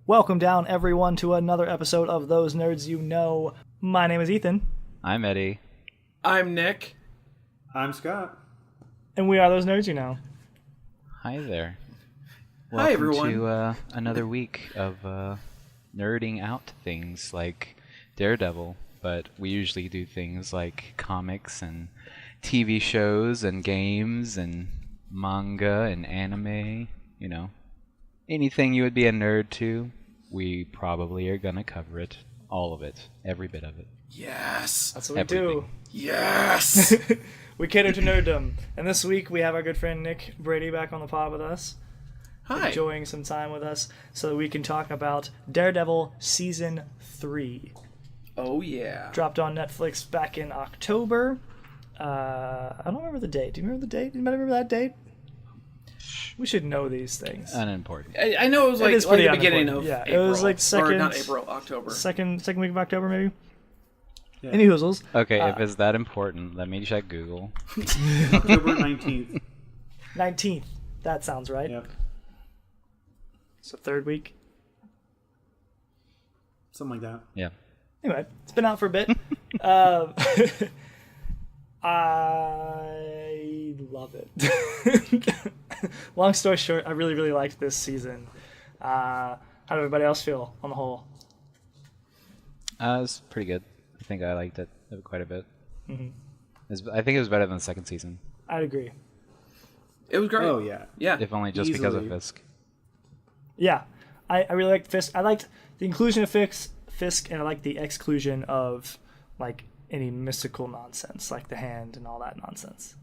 Welcome down, everyone, to another episode of Those Nerds You Know. My name is Ethan. I'm Eddie. I'm Nick. I'm Scott. And we are Those Nerds You Know. Hi there. Hi, everyone. Welcome to another week of nerding out things like Daredevil, but we usually do things like comics and TV shows and games and manga and anime, you know. Anything you would be a nerd to, we probably are going to cover it. All of it. Every bit of it. Yes. That's what we Everything. do. Yes. We cater to nerddom. And this week we have our good friend Nick Brady back on the pod with us. Hi. Enjoying some time with us so that we can talk about Daredevil Season 3. Oh, yeah. Dropped on Netflix back in October. I don't remember the date. Do you remember the date? Anybody remember that date? We should know these things. Unimportant. I know it was like the beginning of yeah, April. It was like Or not April, October. Second week of October, maybe? Yeah. Any hoozles. Okay, if it's that important, let me check Google. October 19th. 19th. That sounds right. Yep. So third week. Something like that. Yeah. Anyway, it's been out for a bit. I love it. Long story short, I really, really liked this season. How did everybody else feel on the whole? It was pretty good. I think I liked it quite a bit. Mm-hmm. I think it was better than the second season, I'd agree. It was great. Oh, yeah. Yeah. if only just because of Easily. Fisk. Yeah, I really liked Fisk. I liked the inclusion of Fisk, and I liked the exclusion of like any mystical nonsense, like the hand and all that nonsense.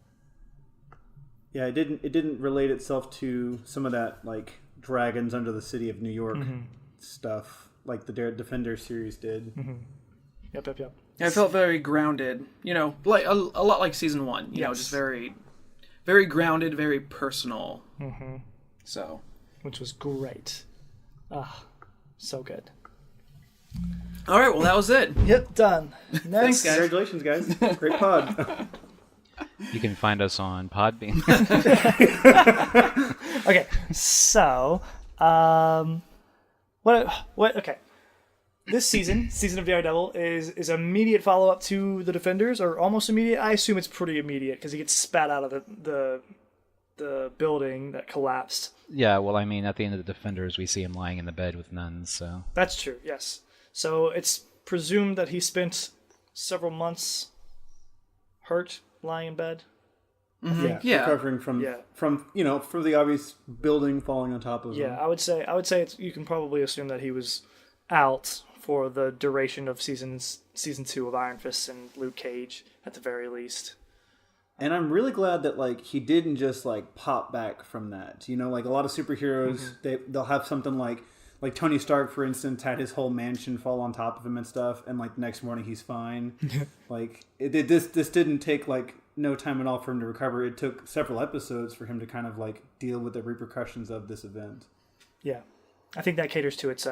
Yeah, it didn't relate itself to some of that like dragons under the city of New York stuff, like the Defender series did. Mm-hmm. Yep. I felt very grounded. You know, like a lot like season one. You know, just very, very grounded, very personal. Mm-hmm. So. Which was great. So good. All right, well, that was it. Yep, done. Next. Thanks, guys. Congratulations, guys! Great pod. You can find us on Podbean. Okay, so, okay. This season of Daredevil is immediate follow-up to The Defenders, or almost immediate. I assume it's pretty immediate, because he gets spat out of the building that collapsed. Yeah, well, I mean, at the end of the Defenders, we see him lying in the bed with nuns, so... That's true, yes. So it's presumed that he spent several months hurt, lying in bed. Yeah, Yeah. recovering from the obvious building falling on top of him. Yeah, I would say you can probably assume that he was out for the duration of season 2 of Iron Fist and Luke Cage at the very least. And I'm really glad that like he didn't just like pop back from that. You know, like a lot of superheroes, they'll have something like Tony Stark, for instance, had his whole mansion fall on top of him and stuff, and like the next morning he's fine. Like this didn't take like no time at all for him to recover. It took several episodes for him to kind of like deal with the repercussions of this event. Yeah, I think that caters to its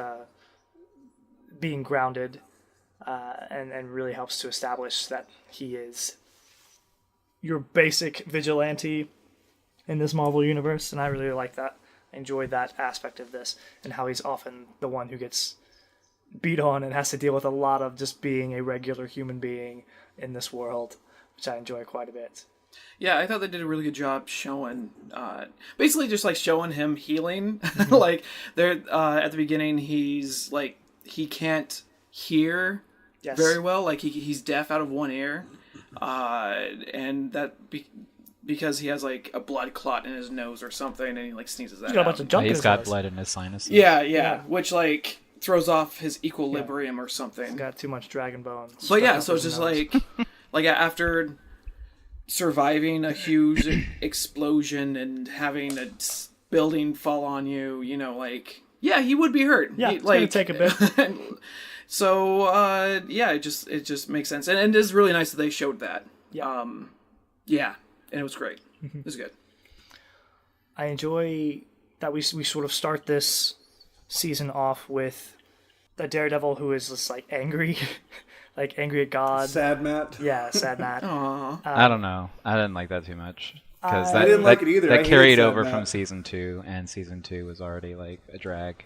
being grounded, and really helps to establish that he is your basic vigilante in this Marvel universe, and I really like that. I enjoyed that aspect of this, and how he's often the one who gets beat on and has to deal with a lot of just being a regular human being in this world, which I enjoy quite a bit. Yeah, I thought they did a really good job showing, basically just like showing him healing. Like there at the beginning, he's like he can't hear very well. Like he's deaf out of one ear, and that because he has like a blood clot in his nose or something, and he like sneezes that He's got a out. bunch of junk in He's his got nose. blood in his sinuses. Yeah, which like throws off his equilibrium or something. He's got too much dragon bone. But yeah, stuck so up it's his just nose. like after surviving a huge explosion and having a building fall on you, you know, like he would be hurt. Yeah, it's gonna take a bit. So it just makes sense, and it is really nice that they showed that. Yeah. And it was great. It was good. I enjoy that we sort of start this season off with a Daredevil who is just like angry, like angry at God. Sad Matt. Yeah, sad Matt. Aww. I don't know. I didn't like that too much. Because I didn't like it either. I That hated carried Sad over Matt. from season 2, and season 2 was already like a drag.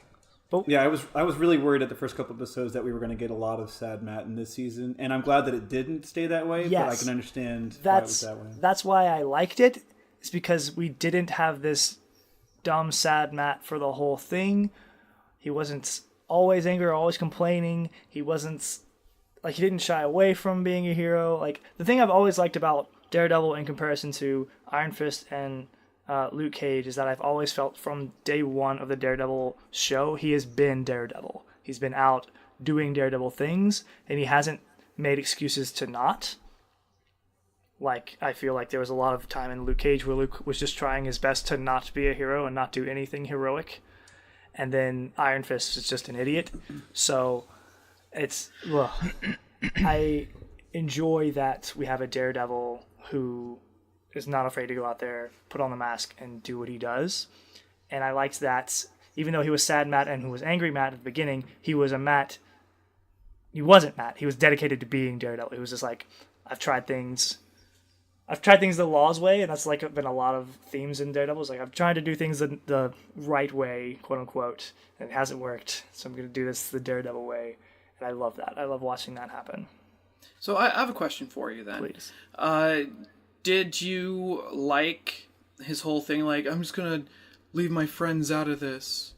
Yeah, I was really worried at the first couple episodes that we were going to get a lot of sad Matt in this season, and I'm glad that it didn't stay that way. Yes. But I can understand why it was that way. That's why I liked it. It's because we didn't have this dumb sad Matt for the whole thing. He wasn't always angry or always complaining. He wasn't like he didn't shy away from being a hero. Like the thing I've always liked about Daredevil in comparison to Iron Fist and Luke Cage is that I've always felt from day one of the Daredevil show, he has been Daredevil. He's been out doing Daredevil things, and he hasn't made excuses to not. Like, I feel like there was a lot of time in Luke Cage where Luke was just trying his best to not be a hero and not do anything heroic. And then Iron Fist is just an idiot. So, I enjoy that we have a Daredevil who is not afraid to go out there, put on the mask, and do what he does. And I liked that, even though he was sad Matt and who was angry Matt at the beginning, he wasn't Matt. He was dedicated to being Daredevil. He was just like, I've tried things the law's way, and that's like been a lot of themes in Daredevil. It's like, I'm trying to do things the right way, quote unquote, and it hasn't worked, so I'm going to do this the Daredevil way. And I love that. I love watching that happen. So I have a question for you then. Please. Did you like his whole thing? Like, I'm just gonna leave my friends out of this.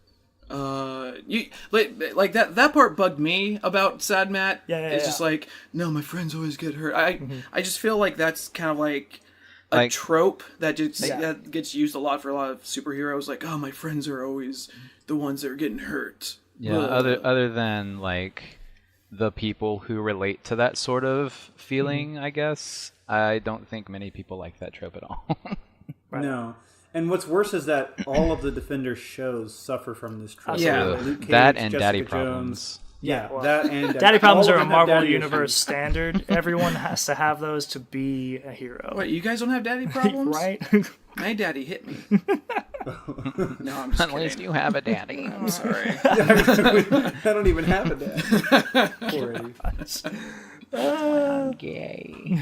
You like that part bugged me about Sad Matt. It's just like, no, my friends always get hurt. I just feel like that's kind of like a trope that that gets used a lot for a lot of superheroes. Like, oh, my friends are always the ones that are getting hurt. Yeah. Other than like the people who relate to that sort of feeling, I guess. I don't think many people like that trope at all. Right. No. And what's worse is that all of the Defenders shows suffer from this trope. Yeah. Luke Cage, that and Jessica Daddy Jones. Problems. Yeah, well, that and Daddy Problems all are of a them have Marvel daddy Universe issues. standard. Everyone has to have those to be a hero. Wait, you guys don't have daddy problems? Right? My daddy hit me. No, I'm just At least kidding. you have a daddy. I'm sorry. I don't even have a dad. Poor Eddie. I'm gay.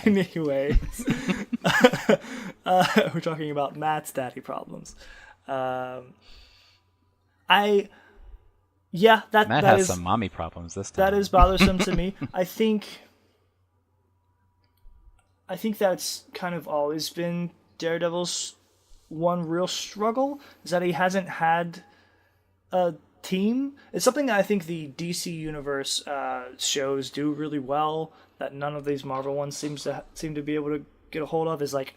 Anyways, we're talking about Matt's daddy problems. Matt that has is some mommy problems this time. that is bothersome to me. I think that's kind of always been Daredevil's one real struggle, is that he hasn't had a team. It's something that I think the DC Universe shows do really well that none of these Marvel ones seem to be able to get a hold of, is like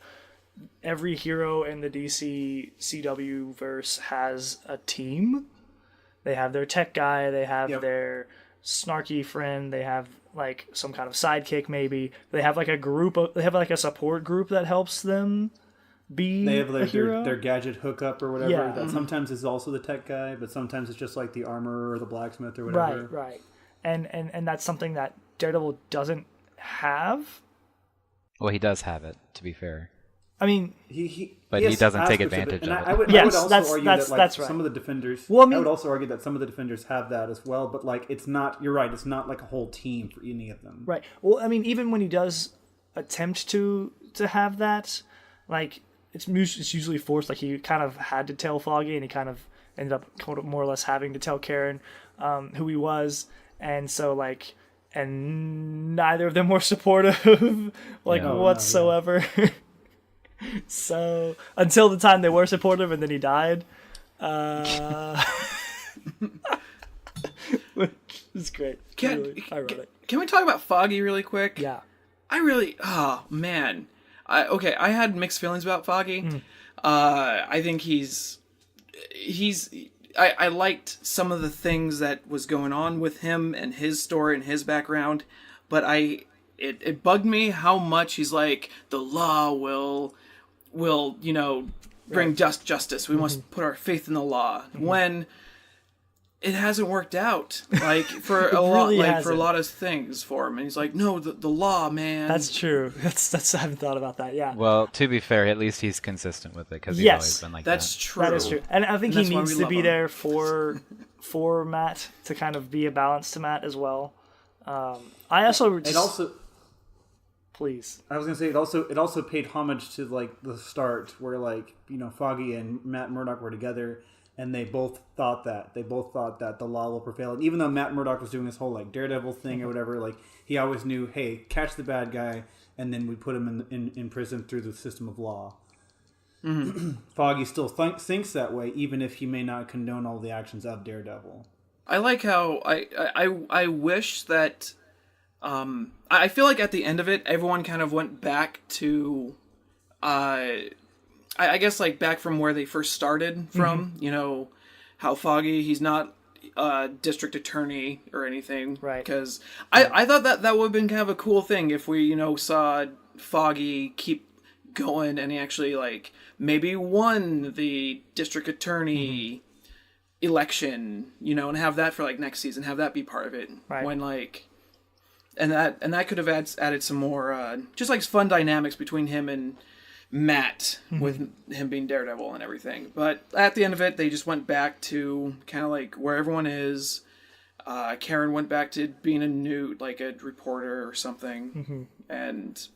every hero in the DC CW verse has a team. They have their tech guy, they have their snarky friend, they have like some kind of sidekick maybe. They have like a support group that helps them be They have a like hero. their gadget hookup or whatever. Yeah. That sometimes is also the tech guy, but sometimes it's just like the armorer or the blacksmith or whatever. Right. And that's something that Daredevil doesn't have. Well, he does have it, to be fair. I mean, But he doesn't take advantage of it. I would Yes, also that's- argue that's- that like that's right. some of the Defenders. Well, I mean- would also argue that some of the Defenders have that as well. But like, it's not. You're right. It's not like a whole team for any of them. right. Well, I mean, even when he does attempt to have that, like it's usually forced. Like he kind of had to tell Foggy, and he kind of ended up more or less having to tell Karen who he was, and so like, and neither of them were supportive, whatsoever. So until the time they were supportive, and then he died, which is great. Really ironic. Can we talk about Foggy really quick? Yeah. Oh man. I had mixed feelings about Foggy. I think I liked some of the things that was going on with him and his story and his background, but it bugged me how much he's like, the law will bring justice. We must put our faith in the law. When it hasn't worked out, like for a lot, like for a lot of things for him, and he's like, no, the law, man. That's true. That's I haven't thought about that. Yeah. Well, to be fair, at least he's consistent with it because he's always been like that's that. true. That is true, and I think And he that's why needs we to be love him. there for Matt to kind of be a balance to Matt as well. I also It also. please. I was gonna say it also paid homage to like the start where like Foggy and Matt Murdock were together, and they both thought that the law will prevail. And even though Matt Murdock was doing this whole like Daredevil thing or whatever, like he always knew, hey, catch the bad guy, and then we put him in prison through the system of law. Foggy still thinks that way, even if he may not condone all the actions of Daredevil. I like how I wish that I feel like at the end of it, everyone kind of went back to I guess like back from where they first started from. You know, how Foggy, he's not a district attorney or anything, right? Because I thought that would have been kind of a cool thing if we saw Foggy keep going and he actually like maybe won the district attorney election, and have that for like next season, have that be part of it, right? When like, and that could have added some more just like fun dynamics between him and Matt with him being Daredevil and everything. But at the end of it, they just went back to kind of like where everyone is. Karen went back to being a reporter or something, and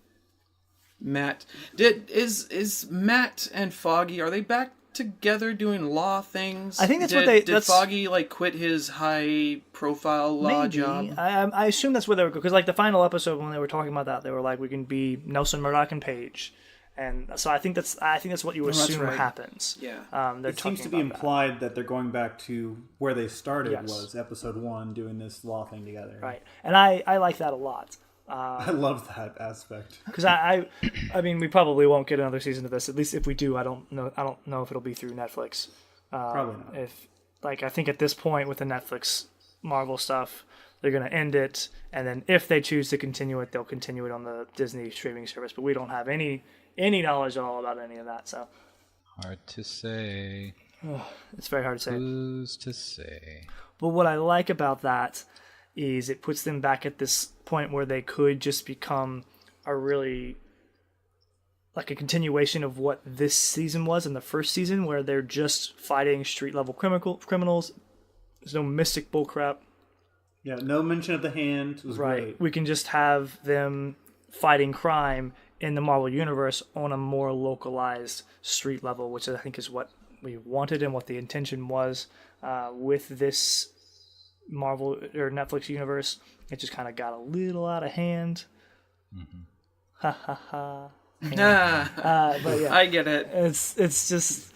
Matt is Matt and Foggy, are they back together doing law things? I think that's did Foggy like quit his high profile law job? I assume that's where they were, because like the final episode when they were talking about that, they were like, we can be Nelson, Murdock, and Page, and so I think that's what you assume happens. Yeah, it seems to be implied that they're going back to where they started, was episode 1, doing this law thing together. Right, and I like that a lot. I love that aspect, because I mean, we probably won't get another season of this. At least if we do, I don't know if it'll be through Netflix. Probably not. If I think at this point with the Netflix Marvel stuff, they're going to end it, and then if they choose to continue it, they'll continue it on the Disney streaming service. But we don't have any knowledge at all about any of that. So hard to say. It's very hard to say. Who's to say? But what I like about that is it puts them back at this point where they could just become a really like a continuation of what this season was in the first season, where they're just fighting street level criminals. There's no mystic bullcrap. Yeah, no mention of the hand. It was great. We can just have them fighting crime in the Marvel Universe on a more localized street level, which I think is what we wanted and what the intention was with this Marvel or Netflix universe. It just kind of got a little out of hand. Ha ha ha. But yeah, I get it. It's just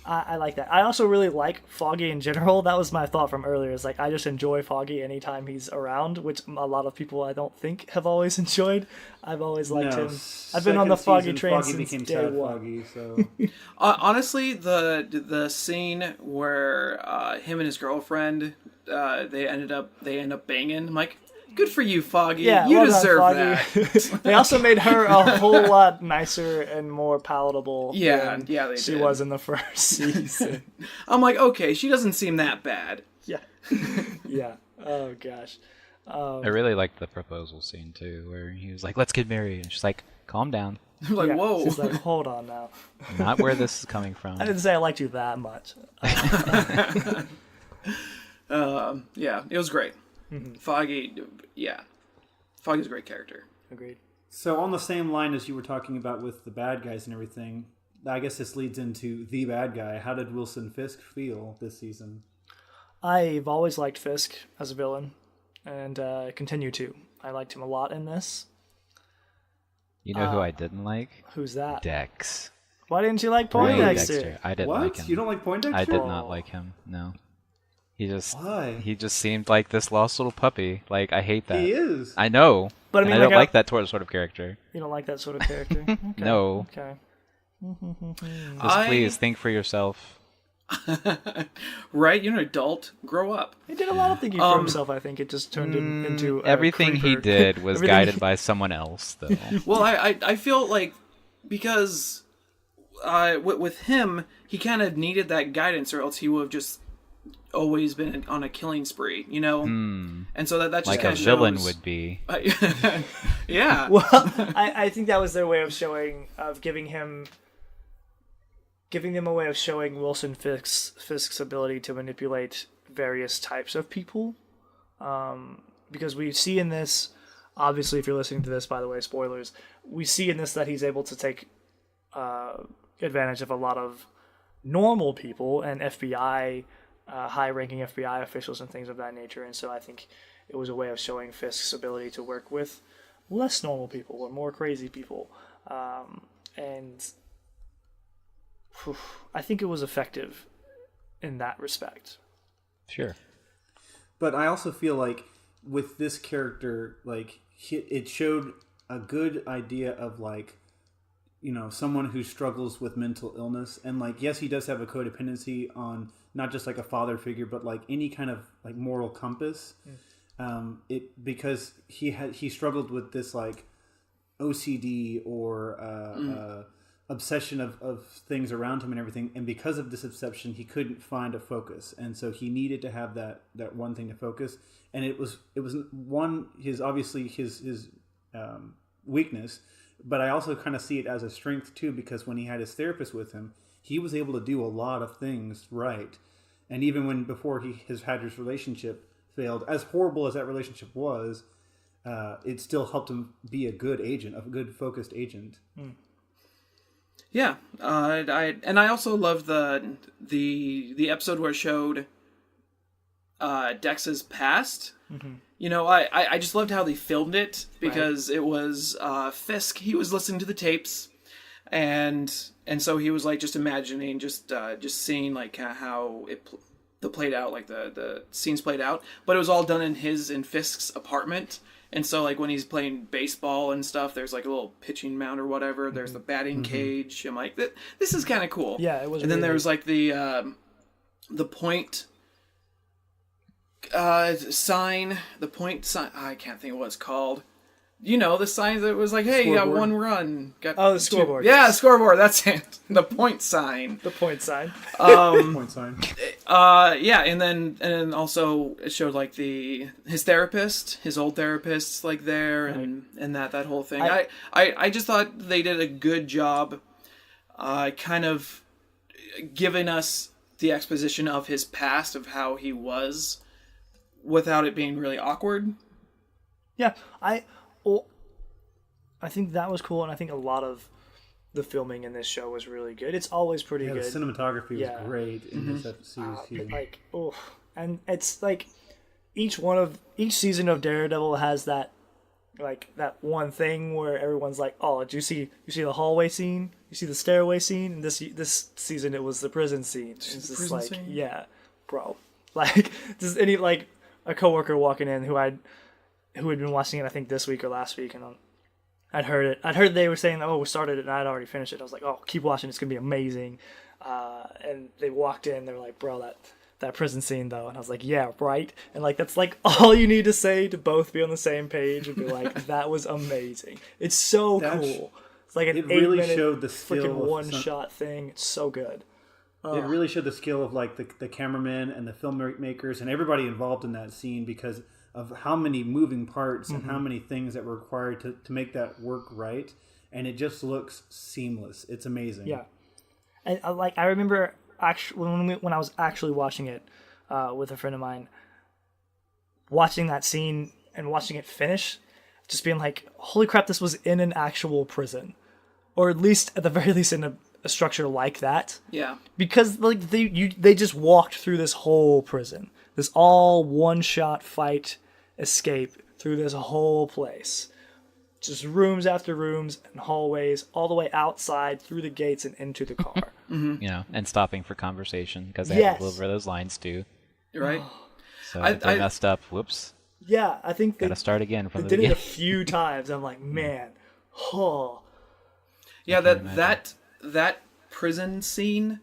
I like that. I also really like Foggy in general. That was my thought from earlier. Is like I just enjoy Foggy anytime he's around, which a lot of people I don't think have always enjoyed. I've always liked him. I've been on the Foggy train since day one. Foggy, so. Honestly, the scene where him and his girlfriend they end up banging. I'm like, good for you, Foggy. Yeah, you well deserve done, that. They also made her a whole lot nicer and more palatable. Yeah, than they she did. was in the first season. I'm like, okay, she doesn't seem that bad. Yeah, yeah. Oh gosh. I really liked the proposal scene too, where he was like, "Let's get married," and she's like, "Calm down." I'm like, whoa. She's like, hold on now. Not where this is coming from. I didn't say I liked you that much. Yeah, it was great. Foggy, Foggy's a great character. Agreed. So on the same line as you were talking about with the bad guys and everything, I guess this leads into the bad guy. How did Wilson Fisk feel this season? I've always liked Fisk as a villain, and continue to. I liked him a lot in this. You know who I didn't like? Who's that? Dex. Why didn't you like Poindexter? I didn't what? like him. You don't like Poindexter? I did not like him. No. Why? He just seemed like this lost little puppy. Like, I hate that. He is. I know. But I mean, don't like that sort of character. You don't like that sort of character? Okay. No. Okay. Just please think for yourself. Right? You're an adult. Grow up. He did a lot of thinking for himself, I think. It just turned him into a everything he creeper. did was guided by someone else, though. Well, I feel like because with him, he kind of needed that guidance, or else he would have just always been on a killing spree, And so that just like kind a of villain shows... would be. Yeah. Well, I think that was their way of giving them a way of showing Wilson Fisk's ability to manipulate various types of people. Because we see in this, obviously, if you're listening to this, by the way, spoilers, we see in this that he's able to take advantage of a lot of normal people and FBI, high-ranking FBI officials and things of that nature. And so I think it was a way of showing Fisk's ability to work with less normal people or more crazy people. And I think it was effective in that respect. Sure. But I also feel like with this character, like it showed a good idea of like, you know, someone who struggles with mental illness, and like, yes, he does have a codependency on not just like a father figure, but like any kind of like moral compass. Because he struggled with this like OCD or obsession of things around him and everything, and because of this obsession, he couldn't find a focus, and so he needed to have that one thing to focus. And it was one his weakness, but I also kind of see it as a strength too, because when he had his therapist with him, he was able to do a lot of things right. And even when before he has had his relationship failed, as horrible as that relationship was, it still helped him be a good agent, a good focused agent. Yeah, I also love the episode where it showed Dex's past. Mm-hmm. You know, I just loved how they filmed it, because it was Fisk. He was listening to the tapes, and so he was like just imagining, just seeing like how the played out, like the scenes played out. But it was all done in Fisk's apartment. And so, like, when he's playing baseball and stuff, there's, like, a little pitching mound or whatever. There's the batting cage. I'm like, this is kind of cool. Yeah, it was. And then there was, like, the point sign. The point sign. I can't think of what it's called. You know, the sign that was like, hey, you got one run. The scoreboard. Yeah, scoreboard. That's it. The point sign. The point sign. Point sign. Yeah, and then also it showed like his therapist, his old therapist, like there, and that whole thing. I just thought they did a good job, kind of giving us the exposition of his past, of how he was, without it being really awkward. Yeah, I think that was cool, and I think a lot of the filming in this show was really good. It's always pretty good. The cinematography was great in this season. And it's like each season of Daredevil has that one thing where everyone's like, "Oh, did you see the hallway scene? You see the stairway scene?" And this season it was the prison scene. It's just like, scene? Yeah, bro. Like, does any like a coworker walking in who had been watching it, I think this week or last week, and I'd heard it. I'd heard they were saying, "Oh, we started it," and I'd already finished it. I was like, "Oh, keep watching. It's gonna be amazing." And they walked in. They were like, "Bro, that prison scene though," and I was like, "Yeah, right." And like that's like all you need to say to both be on the same page and be like, "That was amazing." It's so cool. It's like an 8-minute showed the skill freaking one-shot thing. It's so good. It really showed the skill of like the cameramen and the filmmakers and everybody involved in that scene, because of how many moving parts and how many things that were required to make that work right. And it just looks seamless. It's amazing. Yeah. And I remember actually when I was actually watching it with a friend of mine, watching that scene and watching it finish, just being like, holy crap, this was in an actual prison. Or at least, at the very least, in a structure like that. Yeah. Because like they just walked through this whole prison. This all one-shot fight escape through this whole place. Just rooms after rooms and hallways, all the way outside, through the gates and into the car. You know, and stopping for conversation, because they have to deliver those lines too. Right. So if they messed up, whoops. Yeah, I think gotta start again from the did beginning. it a few times. I'm like, man, Yeah, that prison scene,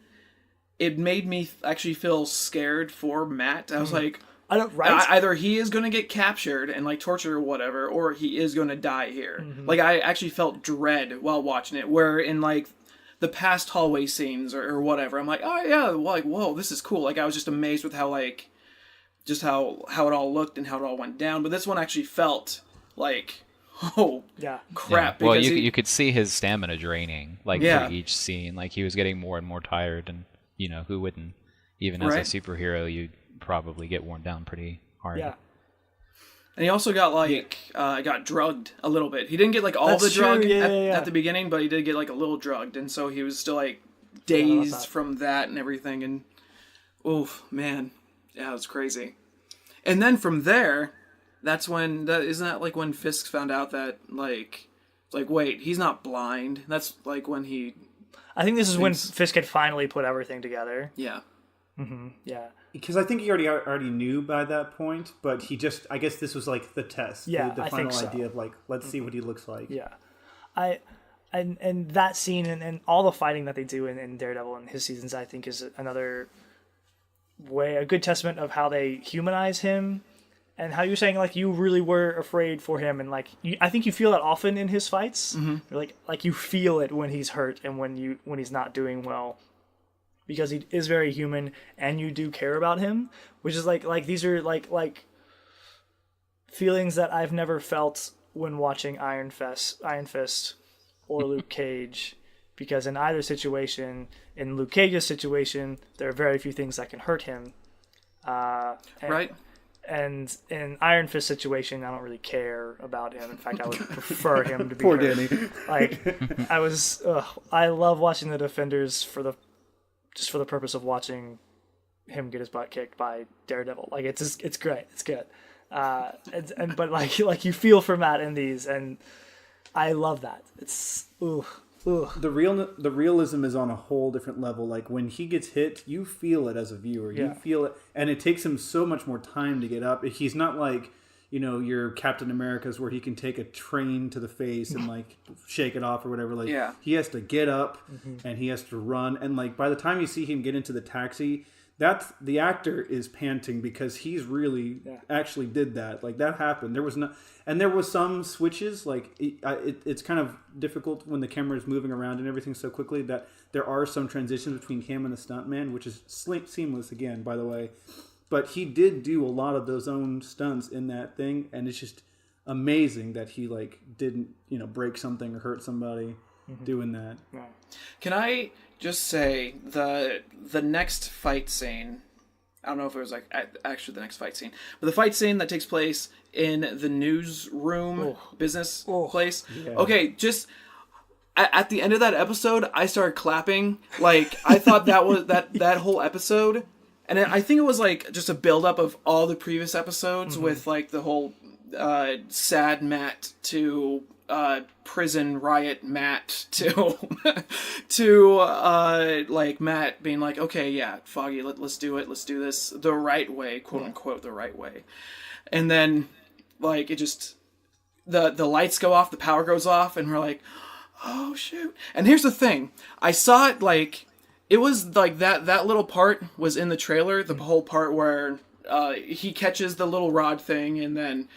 it made me actually feel scared for Matt. I was like, either he is going to get captured and like tortured or whatever, or he is going to die here. Like I actually felt dread while watching it, where in like the past hallway scenes or whatever, I'm like, oh yeah, like, whoa, this is cool. Like I was just amazed with how like just how it all looked and how it all went down. But this one actually felt like, oh yeah, crap. Yeah. Well, you could see his stamina draining like for each scene. Like he was getting more and more tired, and you know, who wouldn't? Even as a superhero, you'd probably get worn down pretty hard. Yeah. And he also got like got drugged a little bit. He didn't get like all the drug at the beginning, but he did get like a little drugged, and so he was still like dazed from that and everything. And oof, man, yeah, it was crazy. And then from there, that's when isn't that like when Fisk found out that like wait, he's not blind. That's like when he. I think this is when Fisk had finally put everything together. Yeah. Mm-hmm. Yeah. Because I think he already knew by that point, but he just, I guess this was like the test. Yeah, the I final think so. idea of like, let's see what he looks like. Yeah. And that scene and all the fighting that they do in Daredevil and his seasons, I think, is another way, a good testament of how they humanize him, and how you're saying like you really were afraid for him, and like I think you feel that often in his fights. Mm-hmm. Like you feel it when he's hurt and when he's not doing well, because he is very human, and you do care about him, which is like these are like feelings that I've never felt when watching Iron Fist or Luke Cage, because in either situation, in Luke Cage's situation, there are very few things that can hurt him. Right. And in Iron Fist situation, I don't really care about him. In fact, I would prefer him to be Poor hurt. Danny. Like I love watching the Defenders for the purpose of watching him get his butt kicked by Daredevil. Like it's great. It's good. But like you feel for Matt in these, and I love that. It's The realism is on a whole different level. Like when he gets hit, you feel it as a viewer. Yeah. You feel it, and it takes him so much more time to get up. He's not like, your Captain America's where he can take a train to the face and like shake it off or whatever. Like he has to get up and he has to run, and like by the time you see him get into the taxi, that's the actor is panting because he's really actually did that. Like that happened. There was some switches. Like it's kind of difficult when the camera is moving around and everything so quickly that there are some transitions between him and the stuntman, which is seamless again, by the way. But he did do a lot of those own stunts in that thing, and it's just amazing that he like didn't break something or hurt somebody doing that. Right. Can I just say the next fight scene? I don't know if it was like actually the next fight scene, but the fight scene that takes place in the newsroom business place. Yeah. Okay, just at the end of that episode, I started clapping. Like I thought that was that whole episode, and I think it was like just a buildup of all the previous episodes with like the whole sad Matt to prison riot Matt to like Matt being like, okay, yeah, Foggy, let's do this the right way, quote unquote, the right way. And then like it just the lights go off, the power goes off, and we're like, oh shoot. And here's the thing, I saw it like it was like that little part was in the trailer, the whole part where he catches the little rod thing, and then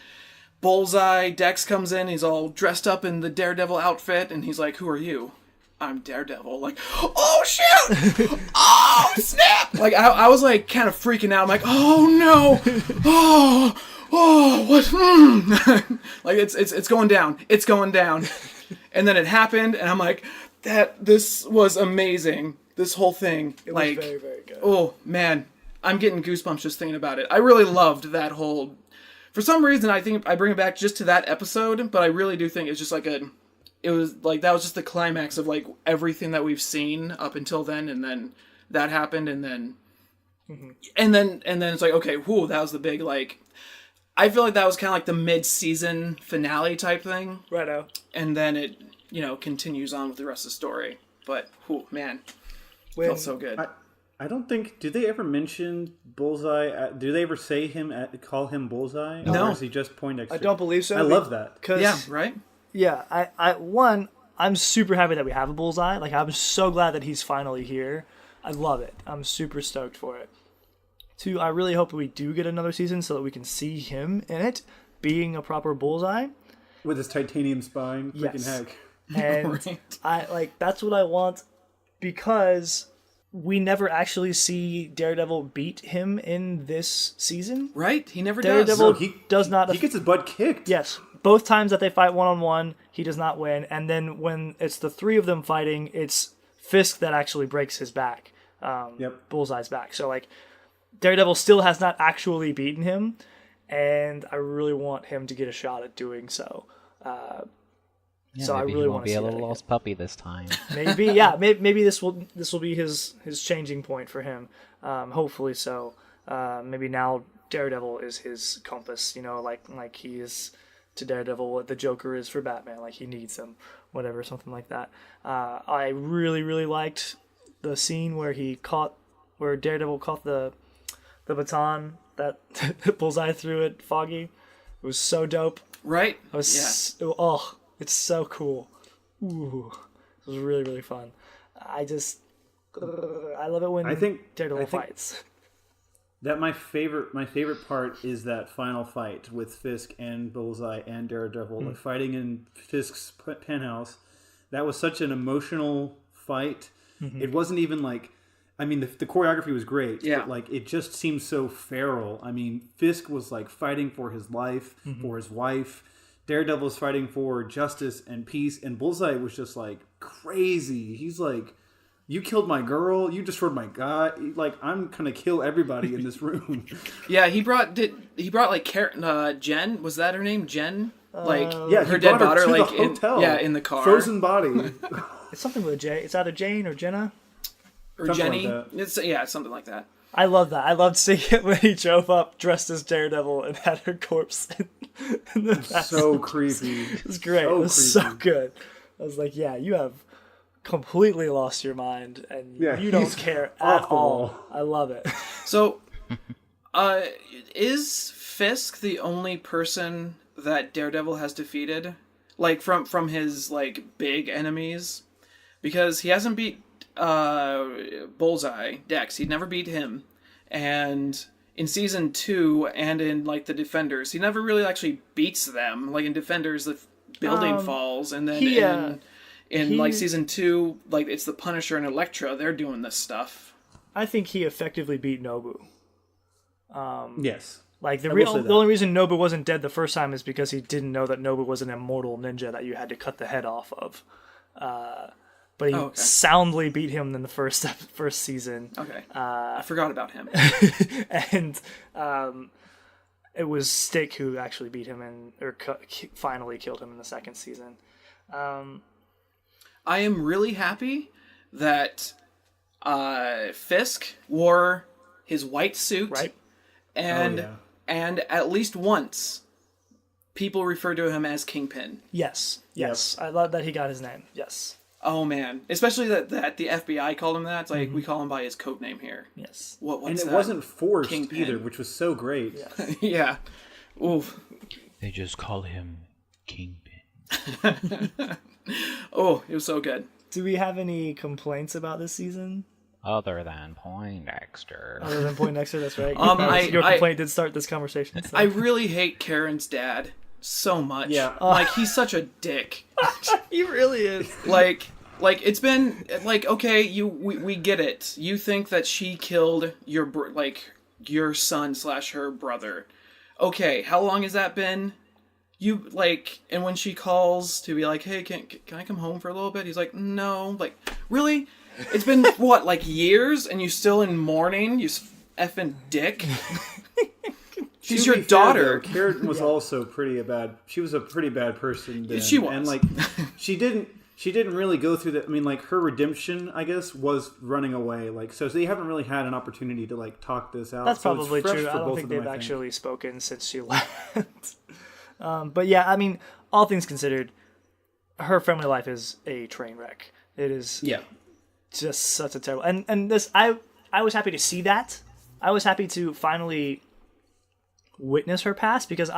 Bullseye, Dex comes in, he's all dressed up in the Daredevil outfit, and he's like, who are you? I'm Daredevil. Like, oh shoot! Oh snap! Like, I was like kind of freaking out. I'm like, oh no! Oh, what? Like, it's going down. It's going down. And then it happened, and I'm like, this was amazing. This whole thing. It like, was very, very good. Oh, man. I'm getting goosebumps just thinking about it. I really loved that whole... For some reason, I think I bring it back just to that episode, but I really do think it's just like it was like, that was just the climax of like everything that we've seen up until then, and then that happened, and then, and then it's like, okay, whoo, that was the big, like, I feel like that was kind of like the mid-season finale type thing. Righto. And then it, continues on with the rest of the story. But, whoo, man, felt so good. I don't think... Do they ever mention Bullseye? Do they ever say call him Bullseye? No. Or is he just Poindexter? I don't believe so. I love that. Yeah, right? Yeah, I'm super happy that we have a Bullseye. Like, I'm so glad that he's finally here. I love it. I'm super stoked for it. Two, I really hope we do get another season so that we can see him in it, being a proper Bullseye. With his titanium spine. Freaking heck. And right. That's what I want, because... we never actually see Daredevil beat him in this season. Right? He never Daredevil does. No, does not... He gets his butt kicked. Yes. Both times that they fight one-on-one, he does not win. And then when it's the three of them fighting, it's Fisk that actually breaks his back. Bullseye's back. So, like, Daredevil still has not actually beaten him, and I really want him to get a shot at doing so. Yeah, so I maybe really he want won't to be see a that little again. lost puppy this time. Maybe, yeah. Maybe this will be his changing point for him. Hopefully so. Maybe now Daredevil is his compass. Like he is to Daredevil what the Joker is for Batman. Like he needs him, whatever, something like that. I really liked the scene where Daredevil caught the baton that Bullseye threw at Foggy. It was so dope. Right? It's so cool. Ooh, it was really fun. I love it when Daredevil fights. That my favorite part is that final fight with Fisk and Bullseye and Daredevil, like fighting in Fisk's penthouse. That was such an emotional fight. Mm-hmm. It wasn't even like, I mean, the choreography was great, but like it just seemed so feral. I mean, Fisk was like fighting for his life, for his wife. Daredevil was fighting for justice and peace, and Bullseye was just like crazy. He's like, "You killed my girl. You destroyed my guy. Like, I'm gonna kill everybody in this room." Yeah, he brought like Jen. Was that her name? Jen? Like her dead daughter, to like the hotel, in the car, frozen body. It's something with a J. It's either Jane or Jenna. Or something Jenny. like It's something like that. I love that. I loved seeing it when he drove up dressed as Daredevil and had her corpse in the So creepy. It was great. So it was so good. I was like, yeah, you have completely lost your mind and you don't care at all. I love it. So, is Fisk the only person that Daredevil has defeated? Like, from his, like, big enemies? Because he hasn't beat Bullseye, Dex. He'd never beat him. And in season 2 and in, like, the Defenders, he never really actually beats them. Like, in Defenders, the building falls, and then in like, season 2, like, it's the Punisher and Elektra. They're doing this stuff. I think he effectively beat Nobu. Yes. Like, the only reason Nobu wasn't dead the first time is because he didn't know that Nobu was an immortal ninja that you had to cut the head off of. But he soundly beat him in the first season. Okay. I forgot about him. And it was Stick who actually beat him finally killed him in the second season. I am really happy that Fisk wore his white suit. Right. And at least once, people refer to him as Kingpin. Yes. I love that he got his name. Yes. Oh man, especially that the FBI called him that. It's like we call him by his code name here. Yes. What's and it that? wasn't forced Kingpin. either, which was so great. Yes. Yeah. Oof. They just call him Kingpin. Oh, it was so good. Do we have any complaints about this season? Other than Poindexter. Other than Poindexter, that's right. Your complaint did start this conversation. So. I really hate Karen's dad so much. Yeah. Like, he's such a dick. He really is. Like it's been like, okay, we get it. You think that she killed your son / her brother. Okay, how long has that been? You and when she calls to be like, hey, can I come home for a little bit? He's like, no. Like, really? It's been what, like years, and you still in mourning? You effing dick. She's your daughter. Karen was also she was a pretty bad person then. She was. And like she didn't really go through that. I mean, like, her redemption, I guess, was running away. Like, so they haven't really had an opportunity to like talk this out. That's so probably it's fresh true. for I don't both think of them, they've I actually spoken since she left. But yeah, I mean, all things considered, her family life is a train wreck. It is just such a terrible. And this, I was happy to see that. I was happy to finally witness her past, because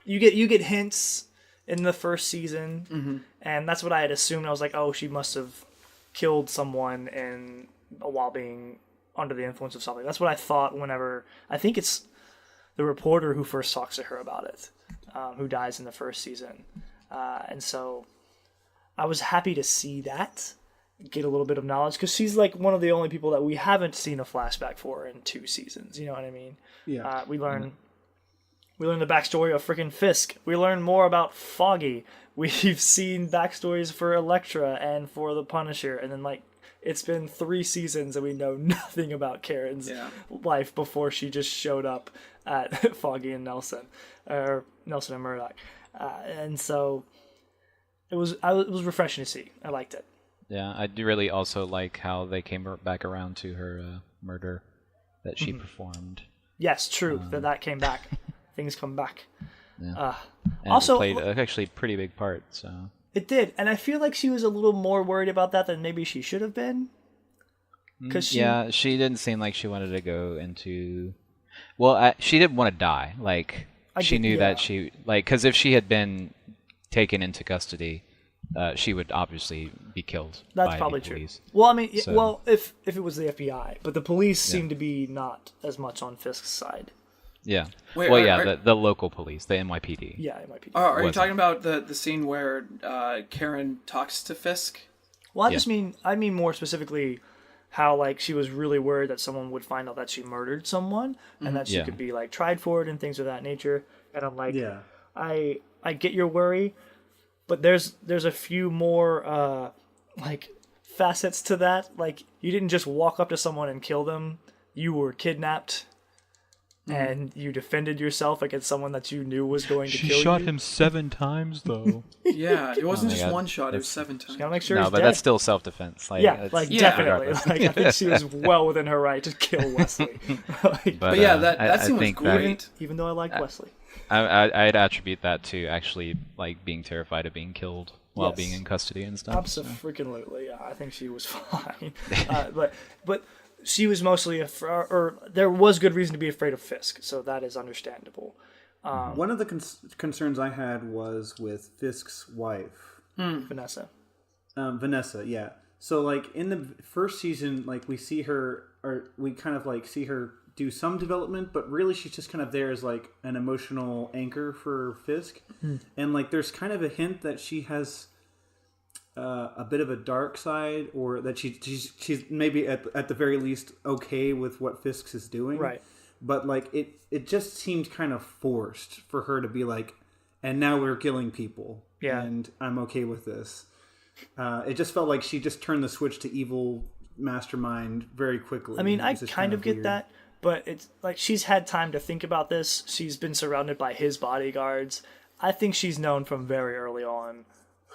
you get hints in the first season, and that's what I had assumed. I was like, oh, she must have killed someone while being under the influence of something. That's what I thought whenever, I think it's the reporter who first talks to her about it, who dies in the first season. And so I was happy to see that, get a little bit of knowledge, because she's like one of the only people that we haven't seen a flashback for in 2 seasons. You know what I mean? Yeah. We learn the backstory of freaking Fisk. We learn more about Foggy. We've seen backstories for Elektra and for the Punisher, and then it's been 3 seasons and we know nothing about Karen's life before she just showed up at Foggy and Nelson, or Nelson and Murdoch. And so it was refreshing to see. I liked it. Yeah, I do really also like how they came back around to her murder that she performed. Yes, true. That came back. Things come back. Yeah. And Also, it played actually a pretty big part. So it did, and I feel like she was a little more worried about that than maybe she should have been. Because she didn't seem like she wanted to go into. Well, she didn't want to die. Like she knew that she because if she had been taken into custody, she would obviously be killed. That's by probably the true. police. Well, I mean, if it was the FBI, but the police seem to be not as much on Fisk's side. Yeah. Wait, the local police, the NYPD. Yeah, NYPD. Are you talking about the scene where Karen talks to Fisk? Well, I mean more specifically how like she was really worried that someone would find out that she murdered someone and that she could be like tried for it and things of that nature. And I'm like, I get your worry, but there's a few more like facets to that. Like you didn't just walk up to someone and kill them. You were kidnapped. And you defended yourself against someone that you knew was going to kill you. She shot him 7 times, though. Yeah, it wasn't just one shot; it was 7 times. Gotta make sure No, he's but dead. that's still self-defense. Like, Definitely. Like, I think she was well within her right to kill Wesley. But yeah, that scene was great. Even though I liked Wesley. I'd attribute that to actually like being terrified of being killed while being in custody and stuff. Absolutely, yeah. I think she was fine. But she was mostly or there was good reason to be afraid of Fisk, so that is understandable. One of the concerns I had was with Fisk's wife, Vanessa. Vanessa, yeah. So, like in the first season, like we see her, or we kind of like see her do some development, but really she's just kind of there as like an emotional anchor for Fisk, and like there's kind of a hint that she has a bit of a dark side, or that she's maybe at the very least okay with what Fisk is doing, right? But like it just seemed kind of forced for her to be like, and now we're killing people, and I'm okay with this. It just felt like she just turned the switch to evil mastermind very quickly. I mean, I kind of get weird. That, but it's like she's had time to think about this. She's been surrounded by his bodyguards. I think she's known from very early on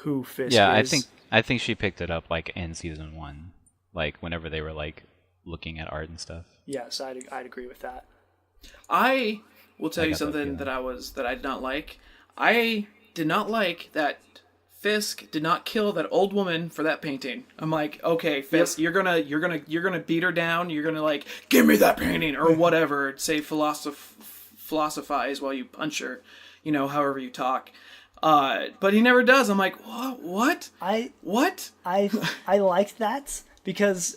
who Fisk is. Yeah, I think she picked it up like in season 1, like whenever they were like looking at art and stuff. Yes, I'd agree with that. I will tell you something that I did not like. I did not like that Fisk did not kill that old woman for that painting. I'm like, okay, Fisk, you're gonna beat her down. You're gonna like, give me that painting or whatever. Say philosophize while you punch her. You know, however you talk. But he never does. I'm like, what? I liked that because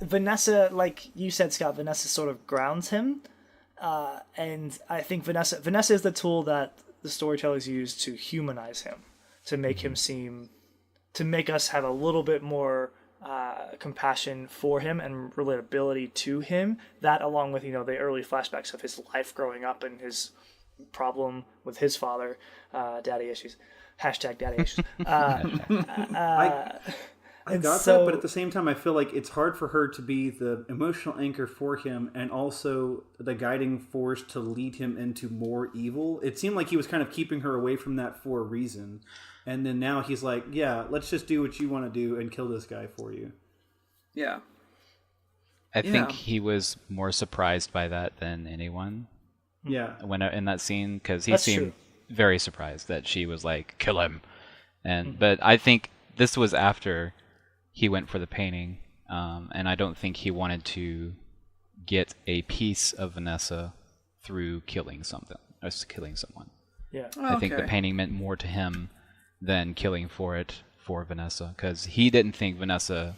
Vanessa, like you said, Scott, Vanessa sort of grounds him, and I think Vanessa is the tool that the storytellers use to humanize him, to make him to make us have a little bit more compassion for him and relatability to him. That, along with the early flashbacks of his life growing up and his problem with his father, daddy issues, #daddy issues. I got that, but at the same time, I feel like it's hard for her to be the emotional anchor for him and also the guiding force to lead him into more evil. It seemed like he was kind of keeping her away from that for a reason. And then now he's like, yeah, let's just do what you want to do and kill this guy for you. Yeah. I think he was more surprised by that than anyone. Yeah. When in that scene, because he seemed very surprised that she was like, kill him. And but I think this was after he went for the painting, and I don't think he wanted to get a piece of Vanessa through killing someone. Yeah. I think the painting meant more to him than killing for Vanessa, because he didn't think Vanessa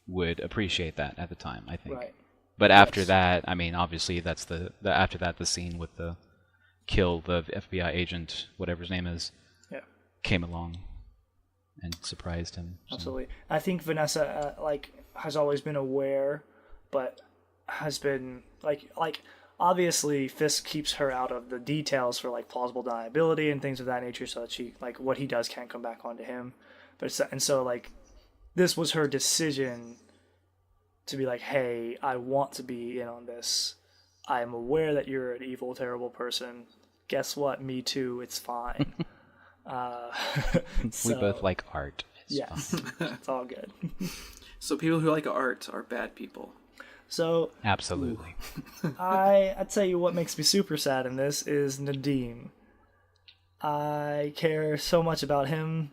would appreciate that at the time, I think. Right. But after that, I mean, obviously that's the scene with the kill the FBI agent, whatever his name is, came along and surprised him. So. Absolutely. I think Vanessa has always been aware, but has been like obviously Fisk keeps her out of the details for like plausible deniability and things of that nature, so that she what he does can't come back onto him. But so this was her decision to be like, hey, I want to be in on this. I am aware that you're an evil, terrible person. Guess what? Me too. It's fine. We both like art. Yes, it's all good. So people who like art are bad people. So Absolutely. I tell you what makes me super sad in this is Nadim. I care so much about him,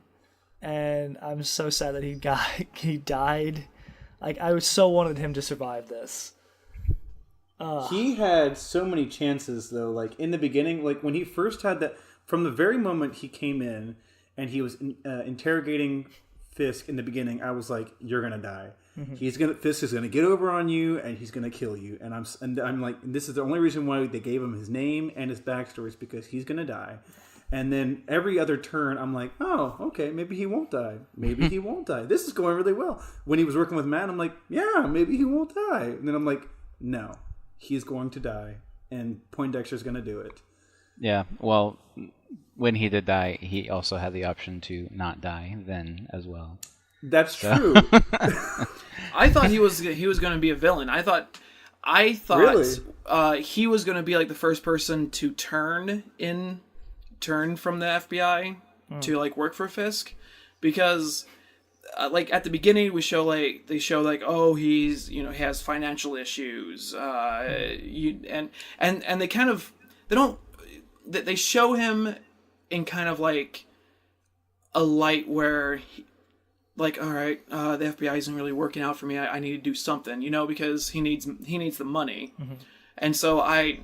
and I'm so sad that he died. Like, I so wanted him to survive this. He had so many chances, though. Like, in the beginning, like, when he first had that, from the very moment he came in and he was interrogating Fisk in the beginning, I was like, you're going to die. Fisk is gonna get over on you, and he's gonna kill you. And I'm like, this is the only reason why they gave him his name and his backstory is because he's gonna die. And then every other turn, I'm like, oh, okay, maybe he won't die. Maybe he won't die. This is going really well. When he was working with Matt, I'm like, yeah, maybe he won't die. And then I'm like, no, he's going to die, and Poindexter's gonna do it. Yeah, well, when he did die, he also had the option to not die then as well. That's true. I thought he was going to be a villain. I thought Really? He was going to be like the first person to turn from the FBI to like work for Fisk, because like at the beginning they show like oh, he's, you know, he has financial issues, and they kind of they show him in kind of like a light where like, all right, the FBI isn't really working out for me. I need to do something, you know, because he needs the money. And so I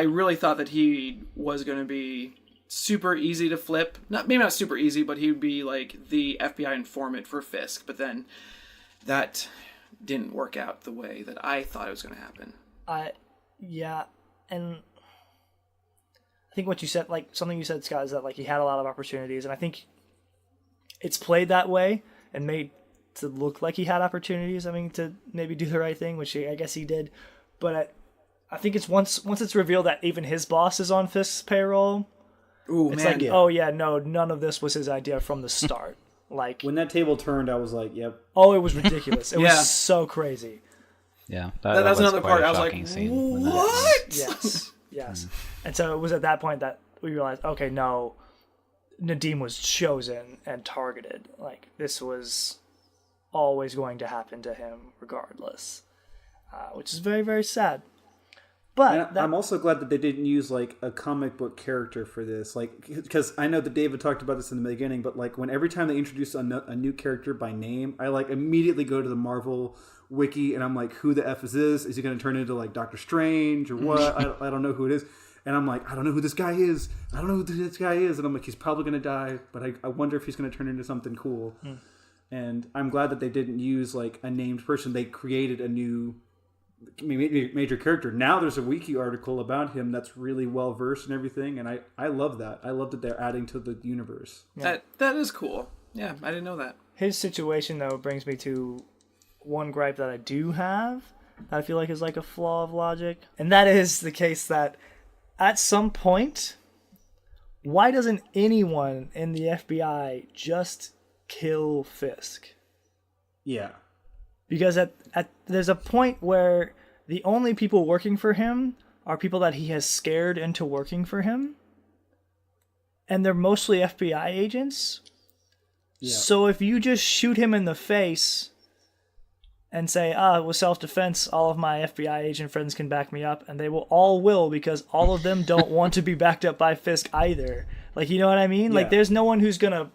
really thought that he was going to be super easy to flip. Maybe not super easy, but he would be like the FBI informant for Fisk. But then that didn't work out the way that I thought it was going to happen. Yeah, and I think what you said, like something you said, Scott, is that like he had a lot of opportunities, and I think it's played that way and made to look like he had opportunities. I mean, to maybe do the right thing, which I guess he did. But I think it's once it's revealed that even his boss is on Fisk's payroll. Ooh, it's man. like, oh yeah, no, none of this was his idea from the start. Like When that table turned, I was like, yep. oh, it was ridiculous. It Yeah. was so crazy. Yeah, That was another quite part. a I was shocking like, scene when that what? Yes. And so it was at that point that we realized, okay, no, Nadim was chosen and targeted. Like, this was always going to happen to him regardless, which is very, very sad. But I'm also glad that they didn't use like a comic book character for this, like, because I know that David talked about this in the beginning, but like when every time they introduce a new character by name, I like immediately go to the Marvel wiki and I'm like, who the F is this? Is he going to turn into like Doctor Strange or what? I don't know who it is. And I'm like, I don't know who this guy is. I don't know who this guy is. And I'm like, he's probably going to die, but I wonder if he's going to turn into something cool. And I'm glad that they didn't use like a named person. They created a new major character. Now there's a wiki article about him that's really well versed and everything. And I love that. I love that they're adding to the universe. Yeah. That is cool. Yeah, I didn't know that. his situation, though, brings me to one gripe that I do have that I feel like is like a flaw of logic. And that is the case that at some point, why doesn't anyone in the FBI just kill Fisk? Yeah. Because there's a point where the only people working for him are people that he has scared into working for him. And they're mostly FBI agents. Yeah. So if you just shoot him in the face and say, it was self-defense, all of my FBI agent friends can back me up, and they will because all of them don't want to be backed up by Fisk either. Like, you know what I mean? Yeah. Like, there's no one who's gonna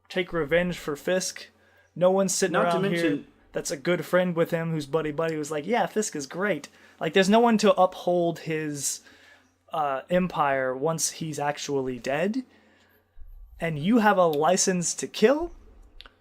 take revenge for Fisk. No one's sitting around here that's a good friend with him who's buddy who's like, yeah, Fisk is great. Like, there's no one to uphold his empire once he's actually dead. And you have a license to kill,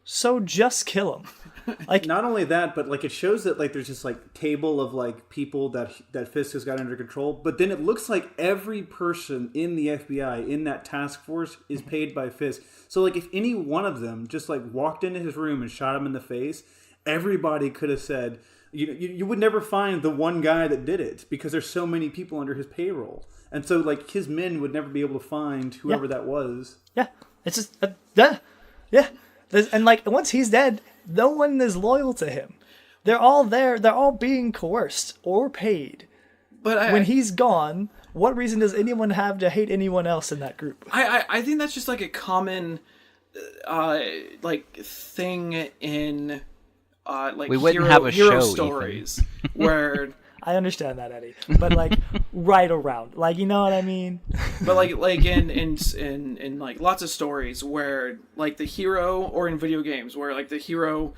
so just kill him. Like, not only that, but like it shows that like there's this like table of like people that Fisk has got under control, but then it looks like every person in the FBI in that task force is paid by Fisk. So like if any one of them just like walked into his room and shot him in the face, everybody could have said, you would never find the one guy that did it because there's so many people under his payroll. And so like his men would never be able to find whoever that was. Yeah. It's just, yeah. And like once he's dead, no one is loyal to him. They're all there. They're all being coerced or paid. But when he's gone, what reason does anyone have to hate anyone else in that group? I think that's just like a common like thing in like we wouldn't have a hero show, stories where I understand that, Eddie, but like right around, like, you know what I mean? but like in like lots of stories where like the hero, or in video games where like the hero,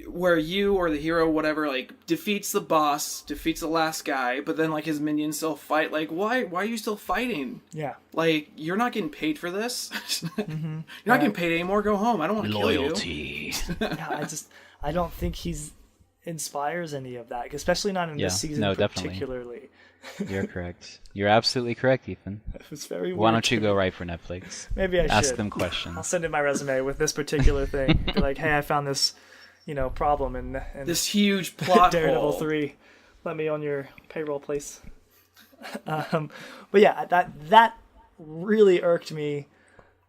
where you or the hero, whatever, like defeats the boss, defeats the last guy, but then like his minions still fight. Like, why are you still fighting? Yeah. Like, you're not getting paid for this. You're not getting paid anymore. Go home. I don't want to kill you. Loyalty. Yeah, I don't think he's inspires any of that, especially not in this season particularly. You're correct. You're absolutely correct, Ethan. It was very weird. Why don't you go write for Netflix? Maybe I should. Ask them questions. I'll send in my resume with this particular thing. Be like, hey, I found this, problem in This huge plot Daredevil hole. 3. Let me on your payroll, please. But yeah, that really irked me.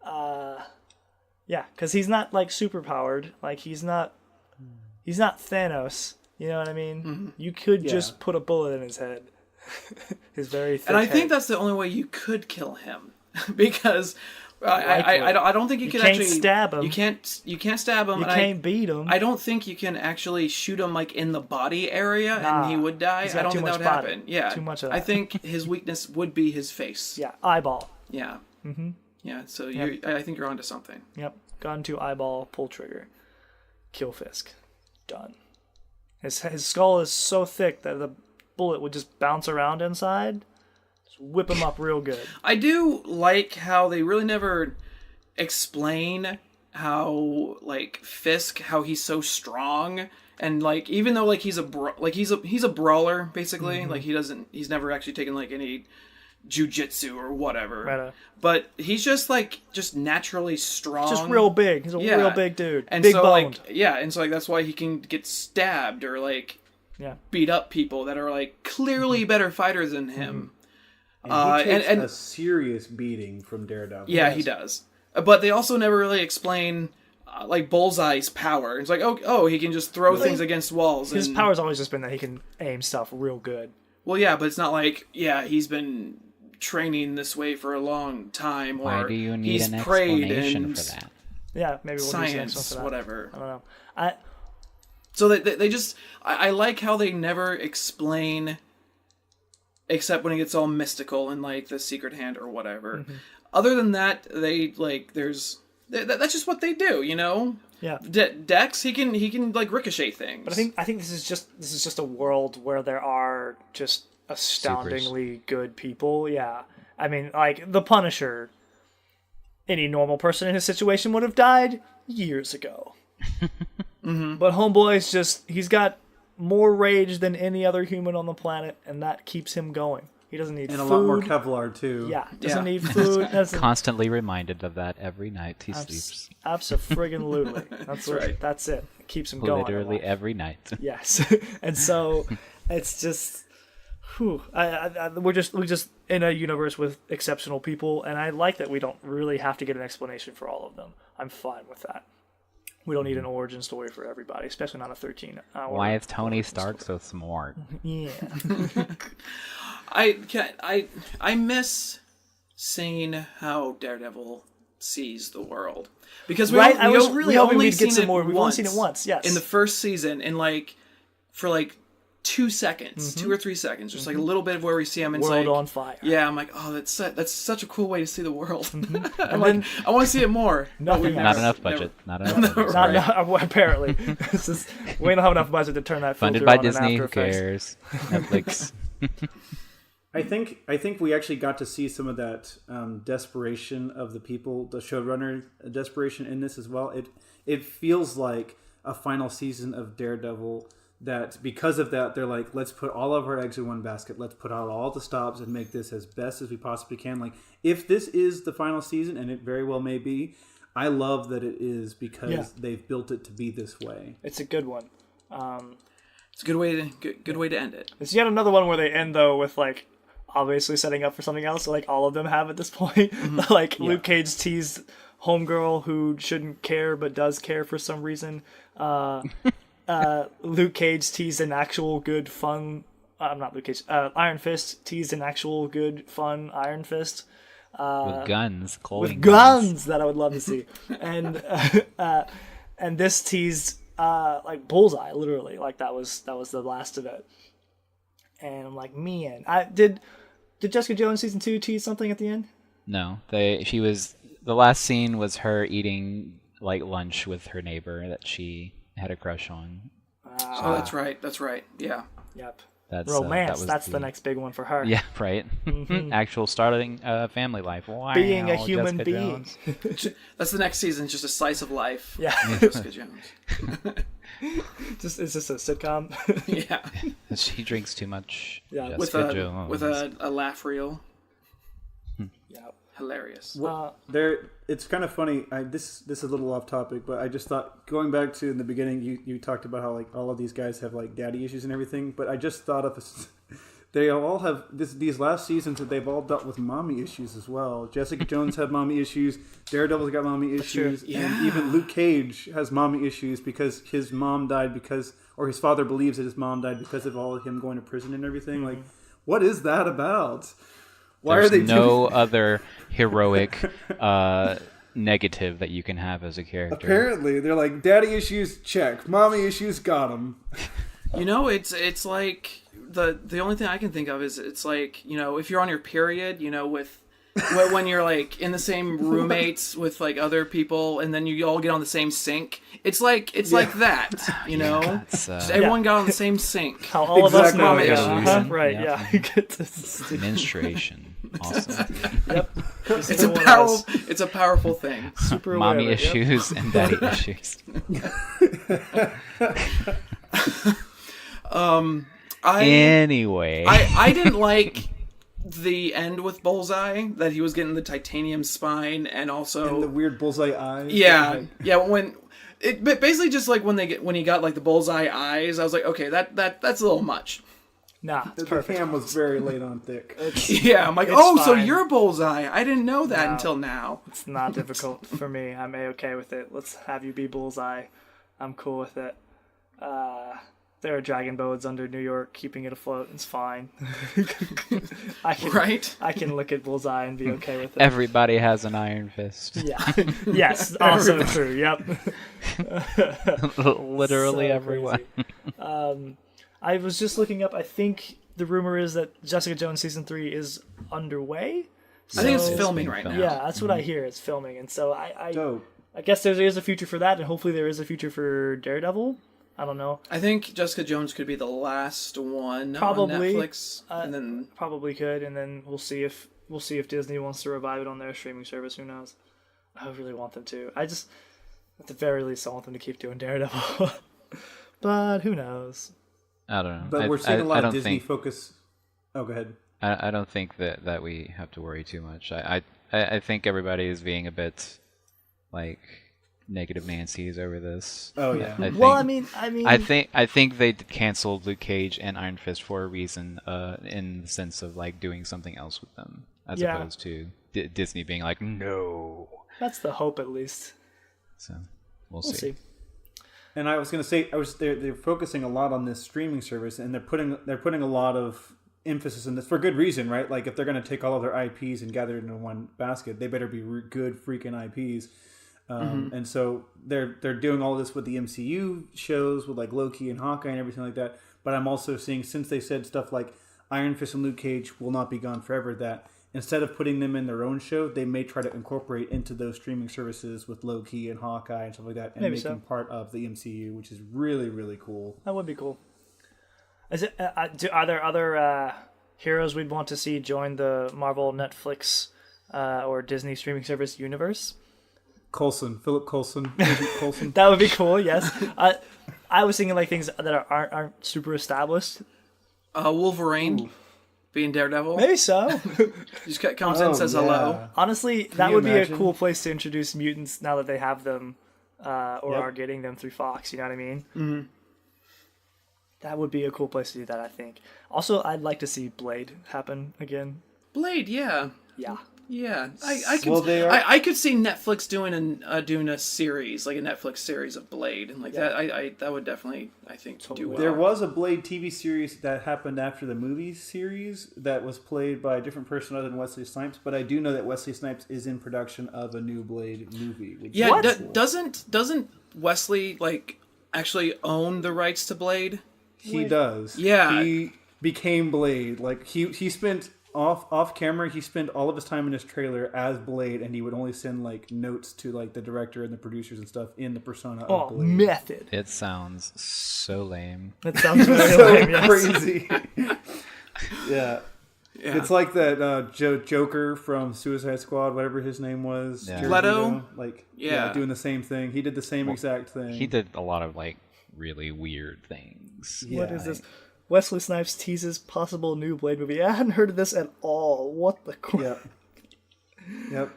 Yeah, because he's not like super powered. Like he's not Thanos. You know what I mean? Mm-hmm. You could just put a bullet in his head. His very thick and I head. think that's the only way you could kill him, because I don't think you can can't actually stab him. You can't stab him. You can't beat him. I don't think you can actually shoot him like in the body area and he would die. I don't think that would happen. Yeah, too much of that. I think his weakness would be his face. Yeah, eyeball. Yeah. Mm-hmm. Yeah. So I think you're onto something. Yep. Gun to eyeball, pull trigger, kill Fisk. Done. His skull is so thick that the bullet would just bounce around inside. Just whip him up real good. I do like how they really never explain how like Fisk, how he's so strong, and like even though like he's a brawler basically, like he's never actually taken like any jujitsu or whatever. Right. But he's just naturally strong. Just real big. He's a real big dude. And big so boned. and so like that's why he can get stabbed or like beat up people that are like clearly better fighters than him. And he takes a serious beating from Daredevil. Yeah, he does. But they also never really explain like Bullseye's power. It's like, oh, he can just throw things against walls. His power's always just been that he can aim stuff real good. Well, yeah, but it's not like, he's been training this way for a long time, or why do you need he's an prayed explanation and for that? Yeah, maybe we'll science, do some for that. whatever. I don't know. So they just, I like how they never explain, except when it gets all mystical and like the secret hand or whatever. Mm-hmm. Other than that, they like that's just what they do, you know. Yeah. Dex, he can like ricochet things. But I think this is just a world where there are just astoundingly good people. Yeah. I mean, like the Punisher, any normal person in his situation would have died years ago. Mm-hmm. But Homeboy's he's got more rage than any other human on the planet, and that keeps him going. He doesn't need food. And a lot more Kevlar, too. Yeah, doesn't need food. Constantly reminded of that every night he sleeps. Abso-friggin-lutely. That's right. That's it. It keeps him going. Literally every night. Yes. And so it's just... we're just in a universe with exceptional people, and I like that we don't really have to get an explanation for all of them. I'm fine with that. We don't need an origin story for everybody, especially not a 13-hour. Why is Tony Stark so smart? Yeah. I miss seeing how Daredevil sees the world, because I was really hoping we'd get some more. We've only seen it once, yes, in the first season, and like for 2 seconds, 2 or 3 seconds, just like a little bit of where we see him. And world it's like, on fire. Yeah, I'm like, oh, that's such a cool way to see the world. I'm like, I want to see it more. Not enough budget. Not enough budget. Apparently, we don't have enough budget to turn that filter funded by on Disney. in Who After Effects. cares? Netflix. I think we actually got to see some of that desperation of the people, the showrunner desperation in this as well. It feels like a final season of Daredevil that because of that, they're like, let's put all of our eggs in one basket. Let's put out all the stops and make this as best as we possibly can. Like, if this is the final season, and it very well may be, I love that it is because they've built it to be this way. It's a good one. It's a good way to end it. It's yet another one where they end though with like obviously setting up for something else. Like all of them have at this point. Like Luke Cage teased Homegirl who shouldn't care but does care for some reason. Luke Cage teased an actual good fun I'm not Luke Cage. Iron Fist teased an actual good, fun Iron Fist. With guns, With guns that I would love to see. And and this teased like Bullseye, literally. Like that was the last of it. And I'm like, man, did Jessica Jones season 2 tease something at the end? No, the last scene was her eating like lunch with her neighbor that she had a crush on. Oh, that's right. Yeah. Yep. That's romance. That's the next big one for her. Yeah, right. Actual starting family life. Wow, being a human Jessica being. That's the next season. Just a slice of life. Yeah. Jessica Jones. It's just a sitcom. Yeah. She drinks too much. Yeah. Jessica Jones. With a laugh reel. Yeah. Hilarious. It's kind of funny. This is a little off topic, but I just thought, going back to in the beginning, you talked about how like all of these guys have like daddy issues and everything. But I just thought of this, they all have these last seasons that they've all dealt with mommy issues as well. Jessica Jones had mommy issues. Daredevil's got mommy issues, and even Luke Cage has mommy issues because his mom died or his father believes that his mom died because of all of him going to prison and everything. Like, what is that about? Why There's are they no other heroic negative that you can have as a character. Apparently, they're like, daddy issues, check. Mommy issues, got them. It's like the only thing I can think of is it's like, if you're on your period, with when you're like in the same roommates with like other people, and then you all get on the same sink. It's like that, Just everyone got on the same sink. How all of us know, Mama issues. Right? Yep. Yeah. Menstruation. Awesome. Yep. It's a powerful thing. Super Mommy aware, issues and daddy issues. Anyway, I didn't like the end with Bullseye, that he was getting the titanium spine and also And the weird bullseye eyes. yeah. When it basically just like when he got like the bullseye eyes, I was like, okay, that's a little much. Nah, it's The perfect. ham was very late on thick. Yeah, I'm like, It's so fine. you're Bullseye. I didn't know that No. until now. It's not difficult for me. I'm A-okay with it. Let's have you be Bullseye. I'm cool with it. There are dragon boats under New York keeping it afloat. It's fine. I can look at Bullseye and be okay with it. everybody has an iron fist. Yeah. Yes. Also true. Yep. Literally So everyone. crazy. I was just looking up. I think the rumor is that Jessica Jones season 3 is underway. I think it's So- filming right now. Yeah, that's what I hear. It's filming, and so Dope. I guess there is a future for that, and hopefully there is a future for Daredevil. I don't know. I think Jessica Jones could be the last one Probably. on Netflix, and then Probably could, and then we'll see if Disney wants to revive it on their streaming service. Who knows? I really want them to. I just, at the very least, I want them to keep doing Daredevil. But who knows? I don't know. But we're seeing a lot of Disney think, focus. Oh, go ahead. I don't think that we have to worry too much. I think everybody is being a bit like negative Nancy's over this. Oh, yeah. I think, Well, I mean, I think they canceled Luke Cage and Iron Fist for a reason, in the sense of like doing something else with them, as Yeah. opposed to Disney being like, no. that's the hope, at least. So we'll We'll see. see. And I was going to say, they're focusing a lot on this streaming service, and they're putting a lot of emphasis in this for good reason, right? Like if they're going to take all of their IPs and gather it into one basket, they better be good freaking IPs. And so they're doing all this with the MCU shows, with like Loki and Hawkeye and everything like that. But I'm also seeing, since they said stuff like Iron Fist and Luke Cage will not be gone forever, that instead of putting them in their own show, they may try to incorporate into those streaming services with Loki and Hawkeye and stuff like that, and Maybe make them part of the MCU, which is really, really cool. That would be cool. Is it? Are there other heroes we'd want to see join the Marvel, Netflix, or Disney streaming service universe? Philip Coulson, Agent Coulson. That would be cool. Yes. I was thinking like things that aren't super established. Wolverine being Daredevil. Maybe so. Just comes in, says hello. Honestly, that you would imagine? be a cool place to introduce mutants now that they have them, or Yep. are getting them through Fox. You know what I mean? Mm-hmm. That would be a cool place to do that, I think. Also, I'd like to see Blade happen again. Blade, yeah. Yeah. Yeah, I could. Well, they are- I could see Netflix doing a series, like a Netflix series of Blade, and like that. That would definitely, I think, do well. There was a Blade TV series that happened after the movie series that was played by a different person other than Wesley Snipes, but I do know that Wesley Snipes is in production of a new Blade movie. Which Yeah, is cool. doesn't Wesley like actually own the rights to Blade? He does. Yeah. He became Blade. Like he spent off camera, he spent all of his time in his trailer as Blade, and he would only send like notes to like the director and the producers and stuff in the persona of Blade. Method. It sounds so lame. That sounds very So lame, yes. crazy. Yeah. It's like that Joker from Suicide Squad, whatever his name was. Yeah. Jared Leto? Leto, like Yeah. doing the same thing. He did the same exact thing. He did a lot of like really weird things. What is this? Wesley Snipes teases possible new Blade movie. I hadn't heard of this at all. What the crap? Yep.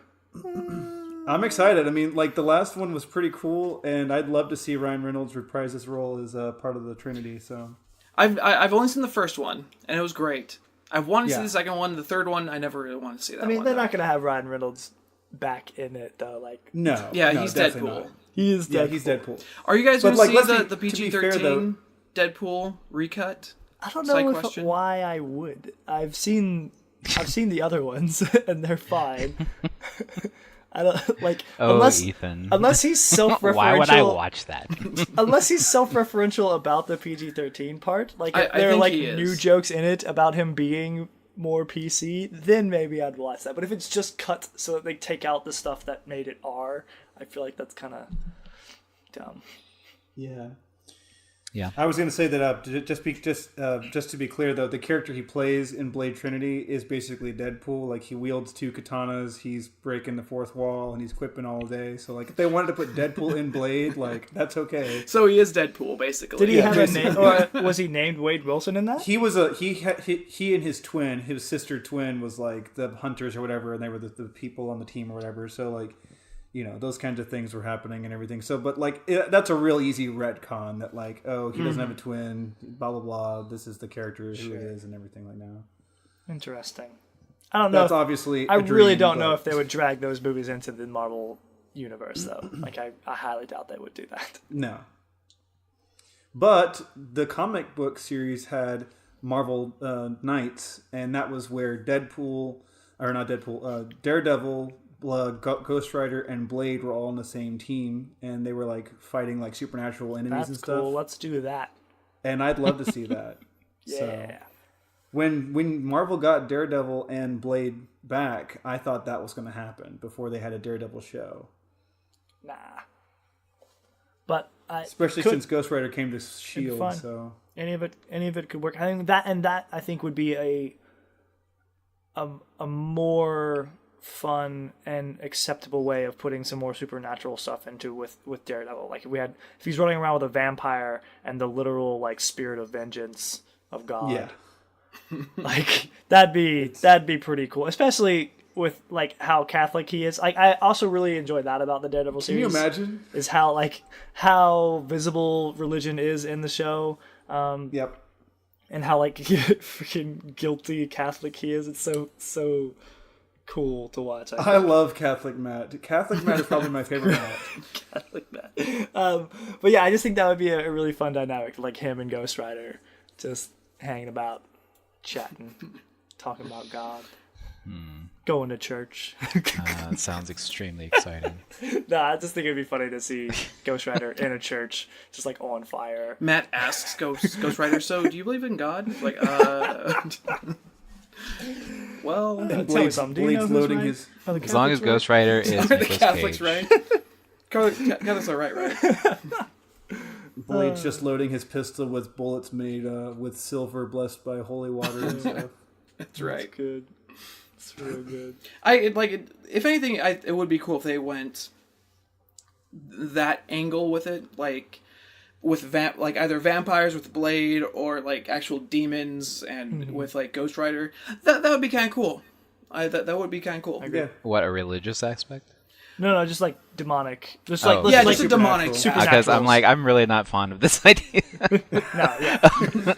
I'm excited. I mean, like the last one was pretty cool, and I'd love to see Ryan Reynolds reprise his role as part of the Trinity. So I've only seen the first one, and it was great. I wanted to see Yeah. the second one. The third one, I never really wanted to see that. I mean, one, they're though. not going to have Ryan Reynolds back in it, though. Like, no, Yeah, no, he's definitely Deadpool. not. he is Yeah, Deadpool. he's Deadpool. Are you guys But, going like, to let's see be- the to be fair, PG-13 though- Deadpool recut? I don't Side know question. why I would. I've seen the other ones, and they're fine. I don't like Oh, unless Ethan. unless he's self-referential. Why would I watch that? Unless he's self-referential about the PG-13 part, like if I there are think like he is. new jokes in it about him being more PC, then maybe I'd watch that. But if it's just cut so that they take out the stuff that made it R, I feel like that's kind of dumb. Yeah. Yeah. I was going to say that just to be clear though, the character he plays in Blade Trinity is basically Deadpool. Like he wields two katanas, he's breaking the fourth wall, and he's quipping all day. So like if they wanted to put Deadpool in Blade, like that's okay. So he is Deadpool, basically. Did he have basically. a name, or was he named Wade Wilson in that? He was he and his twin, his sister twin, was like the hunters or whatever, and they were the people on the team or whatever. So like, you know, those kinds of things were happening and everything. So, but like, that's a real easy retcon that like, oh, he doesn't have a twin, blah blah blah. This is the character who it is, and everything like that. Interesting. I don't know. That's obviously. I a really dream, don't know but- if they would drag those movies into the Marvel universe, though. Like, I highly doubt they would do that. No. But the comic book series had Marvel Knights, and that was where Daredevil, Ghost Rider, and Blade were all on the same team, and they were like fighting like supernatural enemies That's and stuff. cool. Let's do that. And I'd love to see that. Yeah. So, when Marvel got Daredevil and Blade back, I thought that was going to happen before they had a Daredevil show. Nah. But Especially since Ghost Rider came to Shield, fun. so any of it could work. I think that I think would be a more fun and acceptable way of putting some more supernatural stuff into with Daredevil. Like if he's running around with a vampire and the literal like spirit of vengeance of God. yeah. Like that'd be pretty cool, especially with like how Catholic he is. Like I also really enjoy that about the Daredevil Can series. you imagine? Is how visible religion is in the show. Yep. And how like freaking guilty Catholic he is. It's so cool to watch. I love Catholic Matt. Catholic Matt is probably my favorite Matt. Catholic Matt. But yeah, I just think that would be a really fun dynamic, like him and Ghost Rider just hanging about, chatting, talking about God, going to church. That sounds extremely exciting. No, I just think it'd be funny to see Ghost Rider in a church, just like on fire. Matt asks Ghost Rider, so do you believe in God? Like, well, Tell me Blade's something. Do you know who's loading right? his. Are the As long as Catholics right? Ghost Rider is the Nicolas Catholics, Cage. right? Catholics are right. Blade's just loading his pistol with bullets made with silver blessed by holy water and stuff. That's right. It's good. It's real good. If anything, it would be cool if they went that angle with it, like with either vampires with Blade or like actual demons and with like Ghost Rider. That would be kind of cool. That would be kind of cool. Yeah. What, a religious aspect? No, just like demonic. Just Oh. like Yeah, like just a demonic. Because I'm like, I'm really not fond of this idea no, yeah.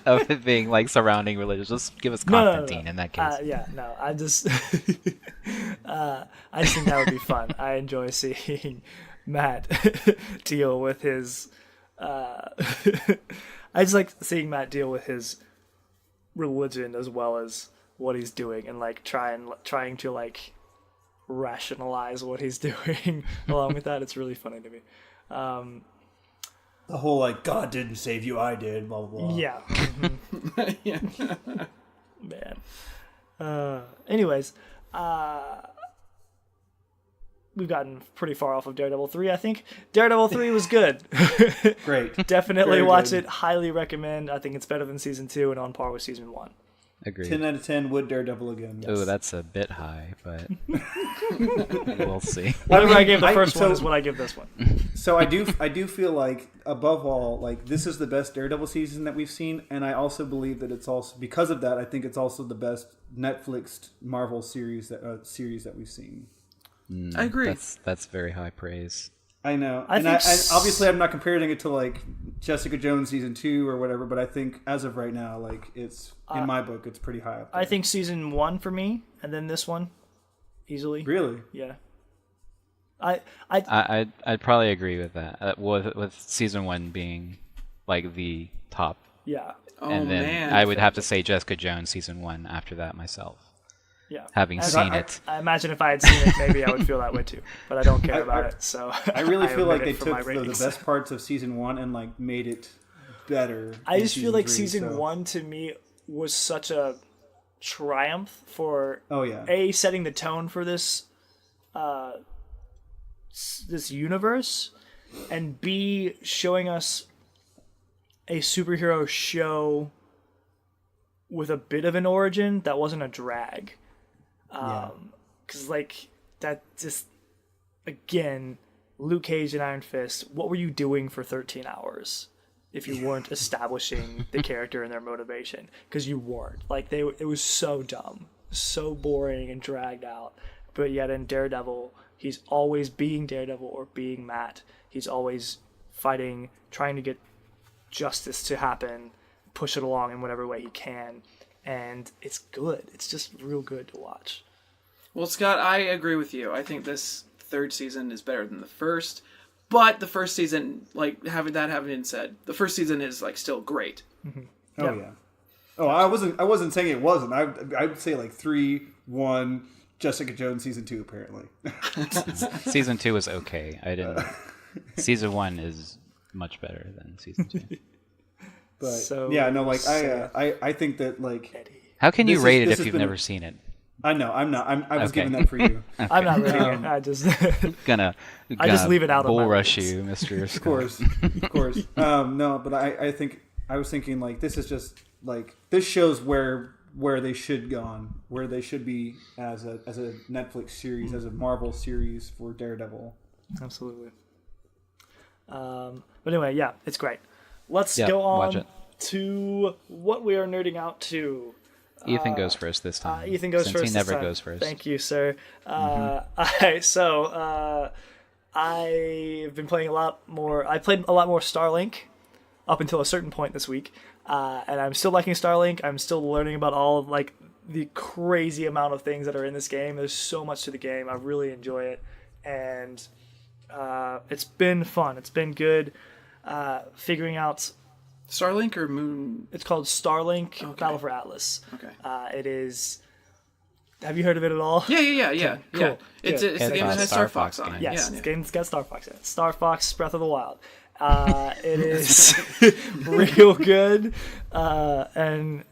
of it being like surrounding religious. Just give us No. Constantine in that case. Yeah, no. I just I just think that would be fun. I enjoy seeing Matt deal with his. I just like seeing Matt deal with his religion as well as what he's doing, and like trying to like rationalize what he's doing along with that. It's really funny to me. The whole like God didn't save you, I did, blah blah blah. Yeah. Mm-hmm. Yeah. Man. Anyways, we've gotten pretty far off of Daredevil 3, I think. Daredevil 3 was good. Great. Definitely Very watch good. it. Highly recommend. I think it's better than season 2 and on par with season 1. Agreed. 10 out of 10 would Daredevil again. Oh, that's a bit high, but we'll see. Whatever I gave the I- first one so- is what I give this one. So I do feel like, above all, like this is the best Daredevil season that we've seen, and I also believe that it's also, because of that, I think it's also the best Netflix Marvel series that we've seen. I agree. That's very high praise. I know, I and think obviously I'm not comparing it to like Jessica Jones season 2 or whatever, but I think as of right now, like it's in my book, it's pretty high up there. I think season 1 for me, and then this one, easily. Really. Yeah. I'd probably agree with that. With season 1 being like the top, Yeah. Oh and then man. I would have to say Jessica Jones season 1 after that myself. Yeah. Having And seen it, I imagine if I had seen it, maybe I would feel that way too. But I don't care about it, so I really feel like omit they it from my took the ratings. best parts of season 1 and like made it better. I in just feel like 3, season so- 1 to me was such a triumph for Oh yeah. A, setting the tone for this this universe, and B, showing us a superhero show with a bit of an origin that wasn't a drag. Yeah. Because, like, that just, again, Luke Cage and Iron Fist, what were you doing for 13 hours if you weren't establishing the character and their motivation? Because you weren't. Like, it was so dumb, so boring and dragged out. But yet in Daredevil, he's always being Daredevil or being Matt. He's always fighting, trying to get justice to happen, push it along in whatever way he can. And it's good. It's just real good to watch. Well, Scott, I agree with you. I think this third season is better than the first. But the first season, like, having been said, the first season is like still great. Oh Yeah. yeah. Oh, I wasn't saying it wasn't. I'd say like 3-1 Jessica Jones season 2 apparently. season 2 is okay. I didn't. Season 1 is much better than season 2. But So yeah, no, like sad. I think that like Eddie. How can you This is- rate it this if has you've been a- never seen it? I know I'm not. I was Okay. giving that for you. I'm not reading it. I just Gonna just leave it out of bull my rush ratings. you, Mr. Of course, of course. No, but I think I was thinking like this is just like this shows where they should gone, where they should be as a Netflix series, as a Marvel series for Daredevil. Absolutely. But anyway, yeah, it's great. Let's Yeah, go watch on it. to what we are nerding out to. Ethan goes first this time. Ethan goes since first. he never this time. goes first. Thank you, sir. Alright, so I've been playing a lot more. I played a lot more Starlink up until a certain point this week, and I'm still liking Starlink. I'm still learning about all of, like, the crazy amount of things that are in this game. There's so much to the game. I really enjoy it, and it's been fun. It's been good figuring out. Starlink or Moon? It's called Starlink Okay. Battle for Atlas. Okay. It is. Have you heard of it at all? Yeah. cool. Yeah. It's Good. the game that has Star Star Fox Fox on it. game. Yes, Yeah. this game's got Star Fox in it. Star Fox Breath of the Wild. It is real good, and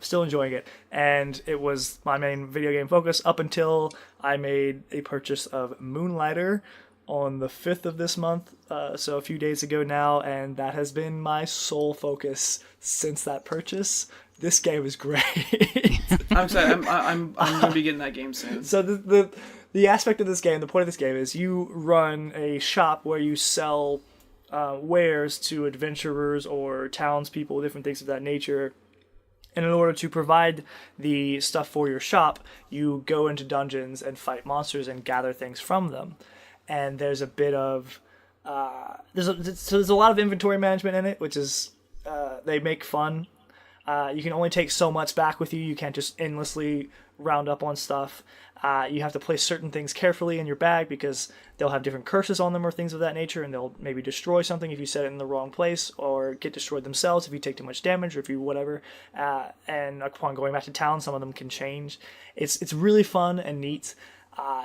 still enjoying it. And it was my main video game focus up until I made a purchase of Moonlighter on the 5th of this month, so a few days ago now, and that has been my sole focus since that purchase. This game is great. I'm excited. I'm gonna be getting that game soon. So the aspect of this game, the point of this game is you run a shop where you sell wares to adventurers or townspeople, different things of that nature. And in order to provide the stuff for your shop, you go into dungeons and fight monsters and gather things from them. And there's a bit of there's a lot of inventory management in it, which is they make fun. You can only take so much back with you. You can't just endlessly round up on stuff. You have to place certain things carefully in your bag because they'll have different curses on them or things of that nature, and they'll maybe destroy something if you set it in the wrong place, or get destroyed themselves if you take too much damage or if you whatever. And upon going back to town, some of them can change. It's really fun and neat.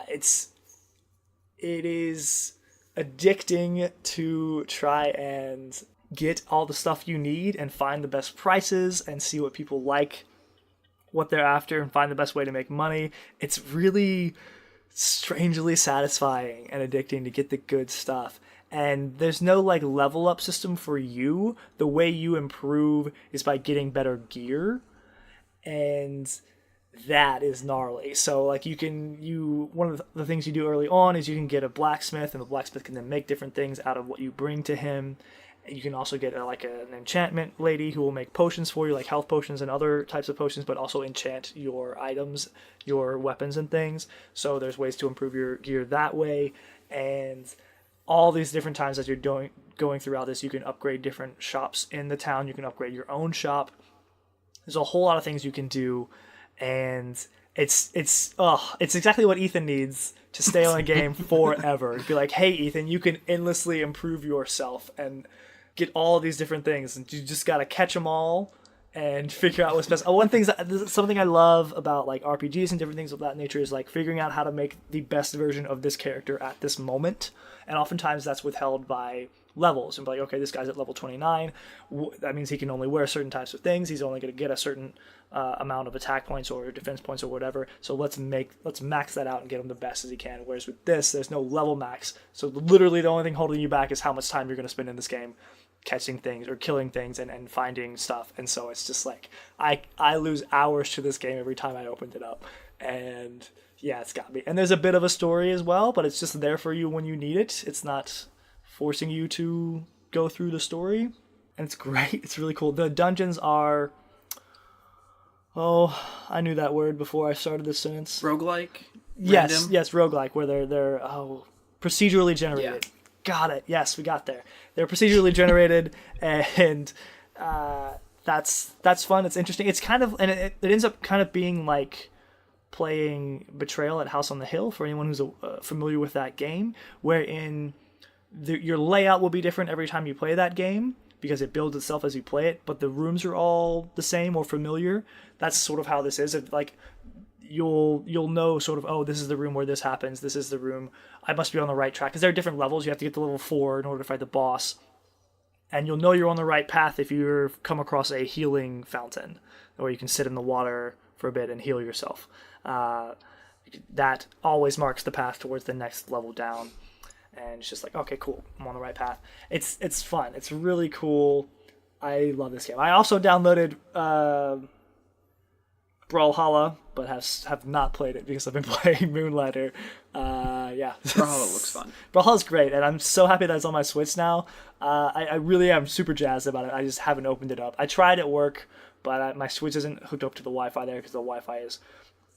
It is addicting to try and get all the stuff you need and find the best prices and see what people like, what they're after, and find the best way to make money. It's really strangely satisfying and addicting to get the good stuff. And there's no like level up system for you. The way you improve is by getting better gear, and that is gnarly. So like one of the things you do early on is you can get a blacksmith, and the blacksmith can then make different things out of what you bring to him. You can also get an enchantment lady who will make potions for you, like health potions and other types of potions, but also enchant your items, your weapons and things. So there's ways to improve your gear that way. And all these different times as you're going throughout this, you can upgrade different shops in the town. You can upgrade your own shop. There's a whole lot of things you can do. And it's exactly what Ethan needs to stay on a game forever. Be like, hey, Ethan, you can endlessly improve yourself and get all these different things, and you just gotta catch them all and figure out what's best. Something I love about like RPGs and different things of that nature is like figuring out how to make the best version of this character at this moment, and oftentimes that's withheld by levels. And be like, okay, this guy's at level 29. That means he can only wear certain types of things. He's only going to get a certain amount of attack points or defense points or whatever. So let's max that out and get him the best as he can. Whereas with this, there's no level max. So literally the only thing holding you back is how much time you're going to spend in this game catching things or killing things and finding stuff. And so it's just like I lose hours to this game every time I opened it up. And yeah, it's got me. And there's a bit of a story as well, but it's just there for you when you need it. It's not forcing you to go through the story. And it's great. It's really cool. The dungeons are... I knew that word before I started this sentence. Roguelike? Yes, Random? yes, roguelike, where they're procedurally generated. Yeah. Got it. Yes, we got there. They're procedurally generated, and that's fun. It's interesting. It's kind of, and it ends up kind of being like playing Betrayal at House on the Hill for anyone who's familiar with that game, wherein your layout will be different every time you play that game because it builds itself as you play it, but the rooms are all the same or familiar. That's sort of how this is. Like you'll know sort of, this is the room where this happens. This is the room. I must be on the right track because there are different levels. You have to get to level 4 in order to fight the boss. And you'll know you're on the right path if you come across a healing fountain, or you can sit in the water for a bit and heal yourself. That always marks the path towards the next level down. And it's just like, okay, cool, I'm on the right path. It's fun. It's really cool. I love this game. I also downloaded Brawlhalla, but have not played it because I've been playing Moonlighter. Yeah. Brawlhalla looks fun. Brawlhalla's great, and I'm so happy that it's on my Switch now. I really am super jazzed about it. I just haven't opened it up. I tried at work, but my Switch isn't hooked up to the Wi-Fi there because the Wi-Fi is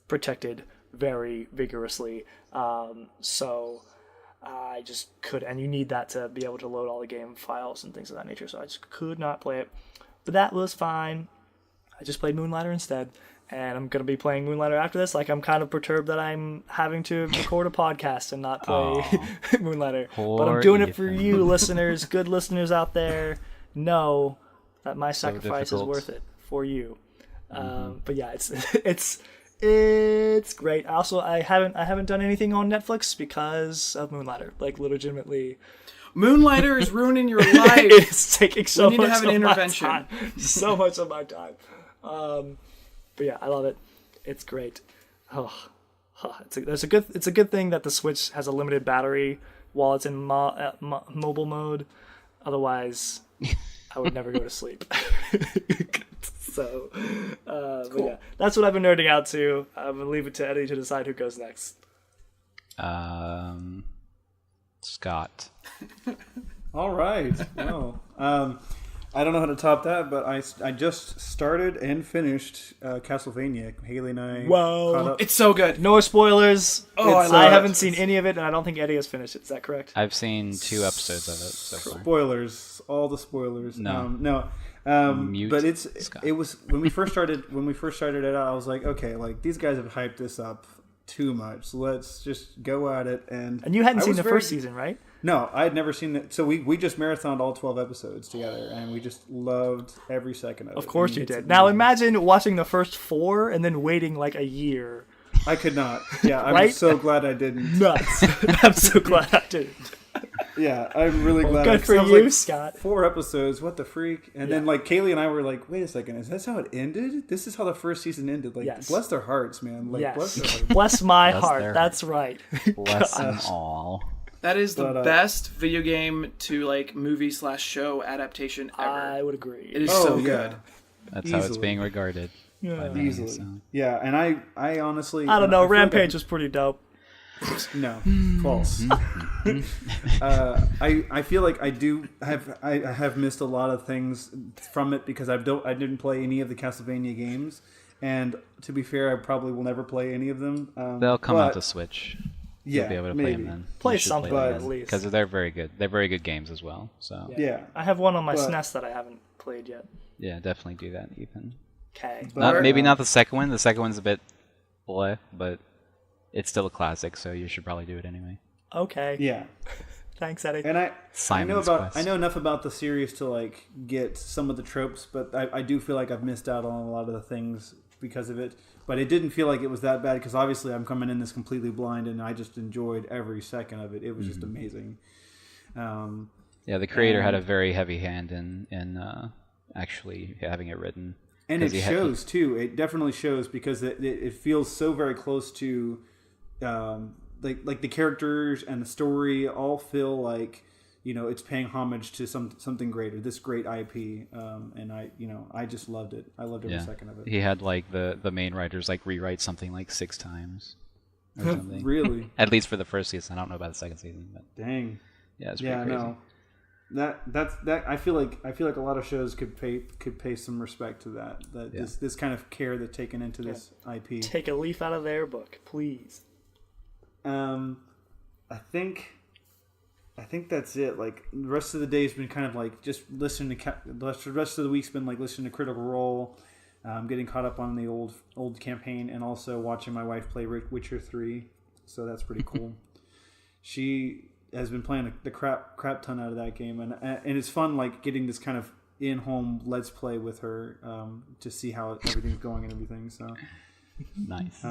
protected very vigorously. So I just could, and you need that to be able to load all the game files and things of that nature, so I just could not play it. But that was fine. I just played Moonlighter instead. And I'm going to be playing Moonlighter after this. Like, I'm kind of perturbed that I'm having to record a podcast and not play Moonlighter. But I'm doing it for you, listeners. Good listeners out there know that my sacrifice is worth it for you. But yeah, it's great. Also, I haven't done anything on Netflix because of Moonlighter. Like, legitimately. Moonlighter is ruining your life. It's taking so much to have an of intervention. my time. So much of my time. But yeah, I love it. It's great. It's a good thing that the Switch has a limited battery while it's in mobile mode. Otherwise, I would never go to sleep. So, cool. But yeah, that's what I've been nerding out to. I'm gonna leave it to Eddie to decide who goes next. Scott. All right. No. I don't know how to top that, but I just started and finished Castlevania. Haley and I caught up. It's so good. No spoilers. I haven't seen any of it, and I don't think Eddie has finished it. Is that correct? I've seen 2 episodes of it so far. Spoilers. All the spoilers. No. No. Mute but Scott. it was when we first started it out. I was like, okay, like these guys have hyped this up too much. So let's just go at it. And you hadn't I seen was the very- first season, right? No, I had never seen it. So we just marathoned all 12 episodes together, and we just loved every second of it. Of course I mean, you it's did. Now amazing. imagine watching the first 4 and then waiting like a year. I could not. Yeah, I'm Right? so glad I didn't. Nuts. I'm so glad I didn't. Yeah, I'm really glad. Good for I was you, like, Scott. 4 episodes, what the freak? And then like Kaylee and I were like, wait a second, is this how it ended? This is how the first season ended. Like, Yes. bless their hearts, man. Like, Yes. bless their hearts. Bless my Bless heart. their That's right. Bless them all. That is the But, best video game to like movie/show adaptation ever. I would agree. It is Oh, so yeah. good. That's how it's Easily. being regarded by many. Easily. So. Yeah, and I honestly... I don't know. feel like Rampage was pretty dope. No, false. I feel like I have missed a lot of things from it because I didn't play any of the Castlevania games, and to be fair, I probably will never play any of them. They'll come out but- to Switch. Yeah, You'll be able to maybe. play them then. Play You should something them at then, least. because they're very good. They're very good games as well. So Yeah, I have one on my But- SNES that I haven't played yet. yeah, definitely do that, Ethan. Okay. But- Maybe not the second one. The second one's a bit bleh, but it's still a classic, so you should probably do it anyway. Okay. yeah. Thanks, Eddie. And I Simon's know Quest. I know enough about the series to like get some of the tropes, but I do feel like I've missed out on a lot of the things because of it. But it didn't feel like it was that bad because obviously I'm coming in this completely blind, and I just enjoyed every second of it. It was just amazing. Yeah, the creator had a very heavy hand in actually having it written. And 'Cause it he had- shows too. It definitely shows because it feels so very close to, like the characters and the story all feel like it's paying homage to something greater. This great IP, and I just loved it. I loved every second of it. He had like the main writers like rewrite something like 6 times or something. Really? At least for the first season. I don't know about the second season, but Dang. yeah, it's pretty Yeah, crazy. no. That I feel like a lot of shows could pay some respect to that. This kind of care that's taken into this IP. Take a leaf out of their book, please. I think that's it. Like the rest of the day's been kind of like just listening to the rest of the week's been like listening to Critical Role, getting caught up on the old campaign, and also watching my wife play Witcher 3. So that's pretty cool. She has been playing the crap ton out of that game, and it's fun like getting this kind of in-home let's play with her to see how everything's going and everything. So Nice.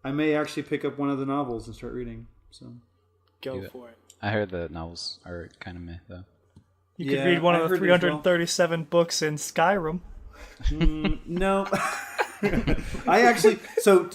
I may actually pick up one of the novels and start reading. So Go Do it. for it. I heard the novels are kind of meh though. You could Yeah, read one I of the heard as well. 337 books in Skyrim. No. I actually so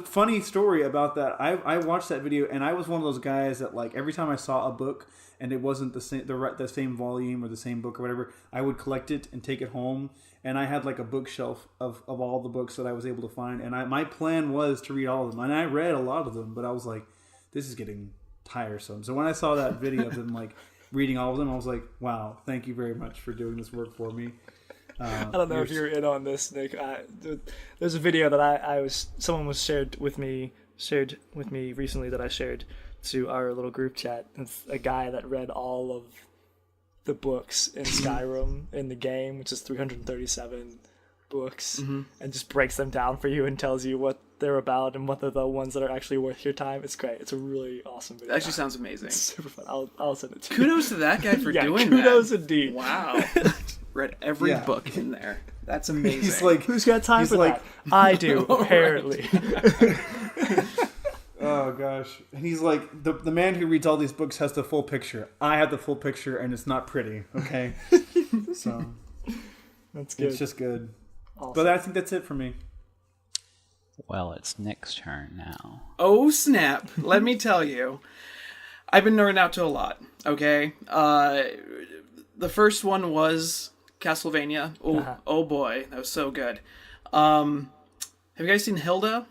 funny story about that. I watched that video and I was one of those guys that like every time I saw a book and it wasn't the same volume or the same book or whatever, I would collect it and take it home. And I had like a bookshelf of all the books that I was able to find. And my plan was to read all of them. And I read a lot of them, but I was like, this is getting tiresome. So when I saw that video of them like reading all of them, I was like, wow, thank you very much for doing this work for me. I don't know if you're in on this, Nick. There's a video that someone shared with me recently that I shared to our little group chat. It's a guy that read all of the books in Skyrim in the game, which is 337 books, and just breaks them down for you and tells you what they're about and what are the ones that are actually worth your time. It's great. It's a really awesome video. It actually sounds amazing. It's super fun. I'll send it to you. Kudos to that guy for Yeah, doing kudos that. indeed. Wow. Read every Yeah. book in there. That's amazing. He's like, Who's got time He's for like- that? I do, apparently. oh gosh. And he's like, the man who reads all these books has the full picture. I have the full picture and it's not pretty, okay? So That's good. it's just good. Awesome. But I think that's it for me. Well, it's Nick's turn now. Oh snap! Let me tell you, I've been nerding out to a lot. Okay, the first one was Castlevania. Oh boy, that was so good. Have you guys seen Hilda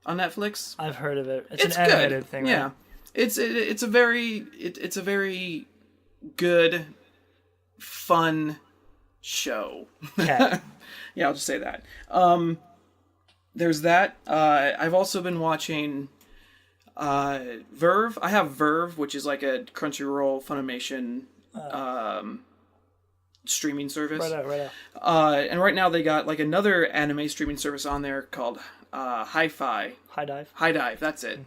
on Netflix? I've heard of it. It's It's an animated good. thing, Yeah, right? it's a very good, fun show. Okay. Yeah, I'll just say that. There's that. I've also been watching Verve. I have Verve, which is like a Crunchyroll Funimation streaming service. Right out. And right now they got like another anime streaming service on there called Hi-Fi. High Dive. High Dive, that's it.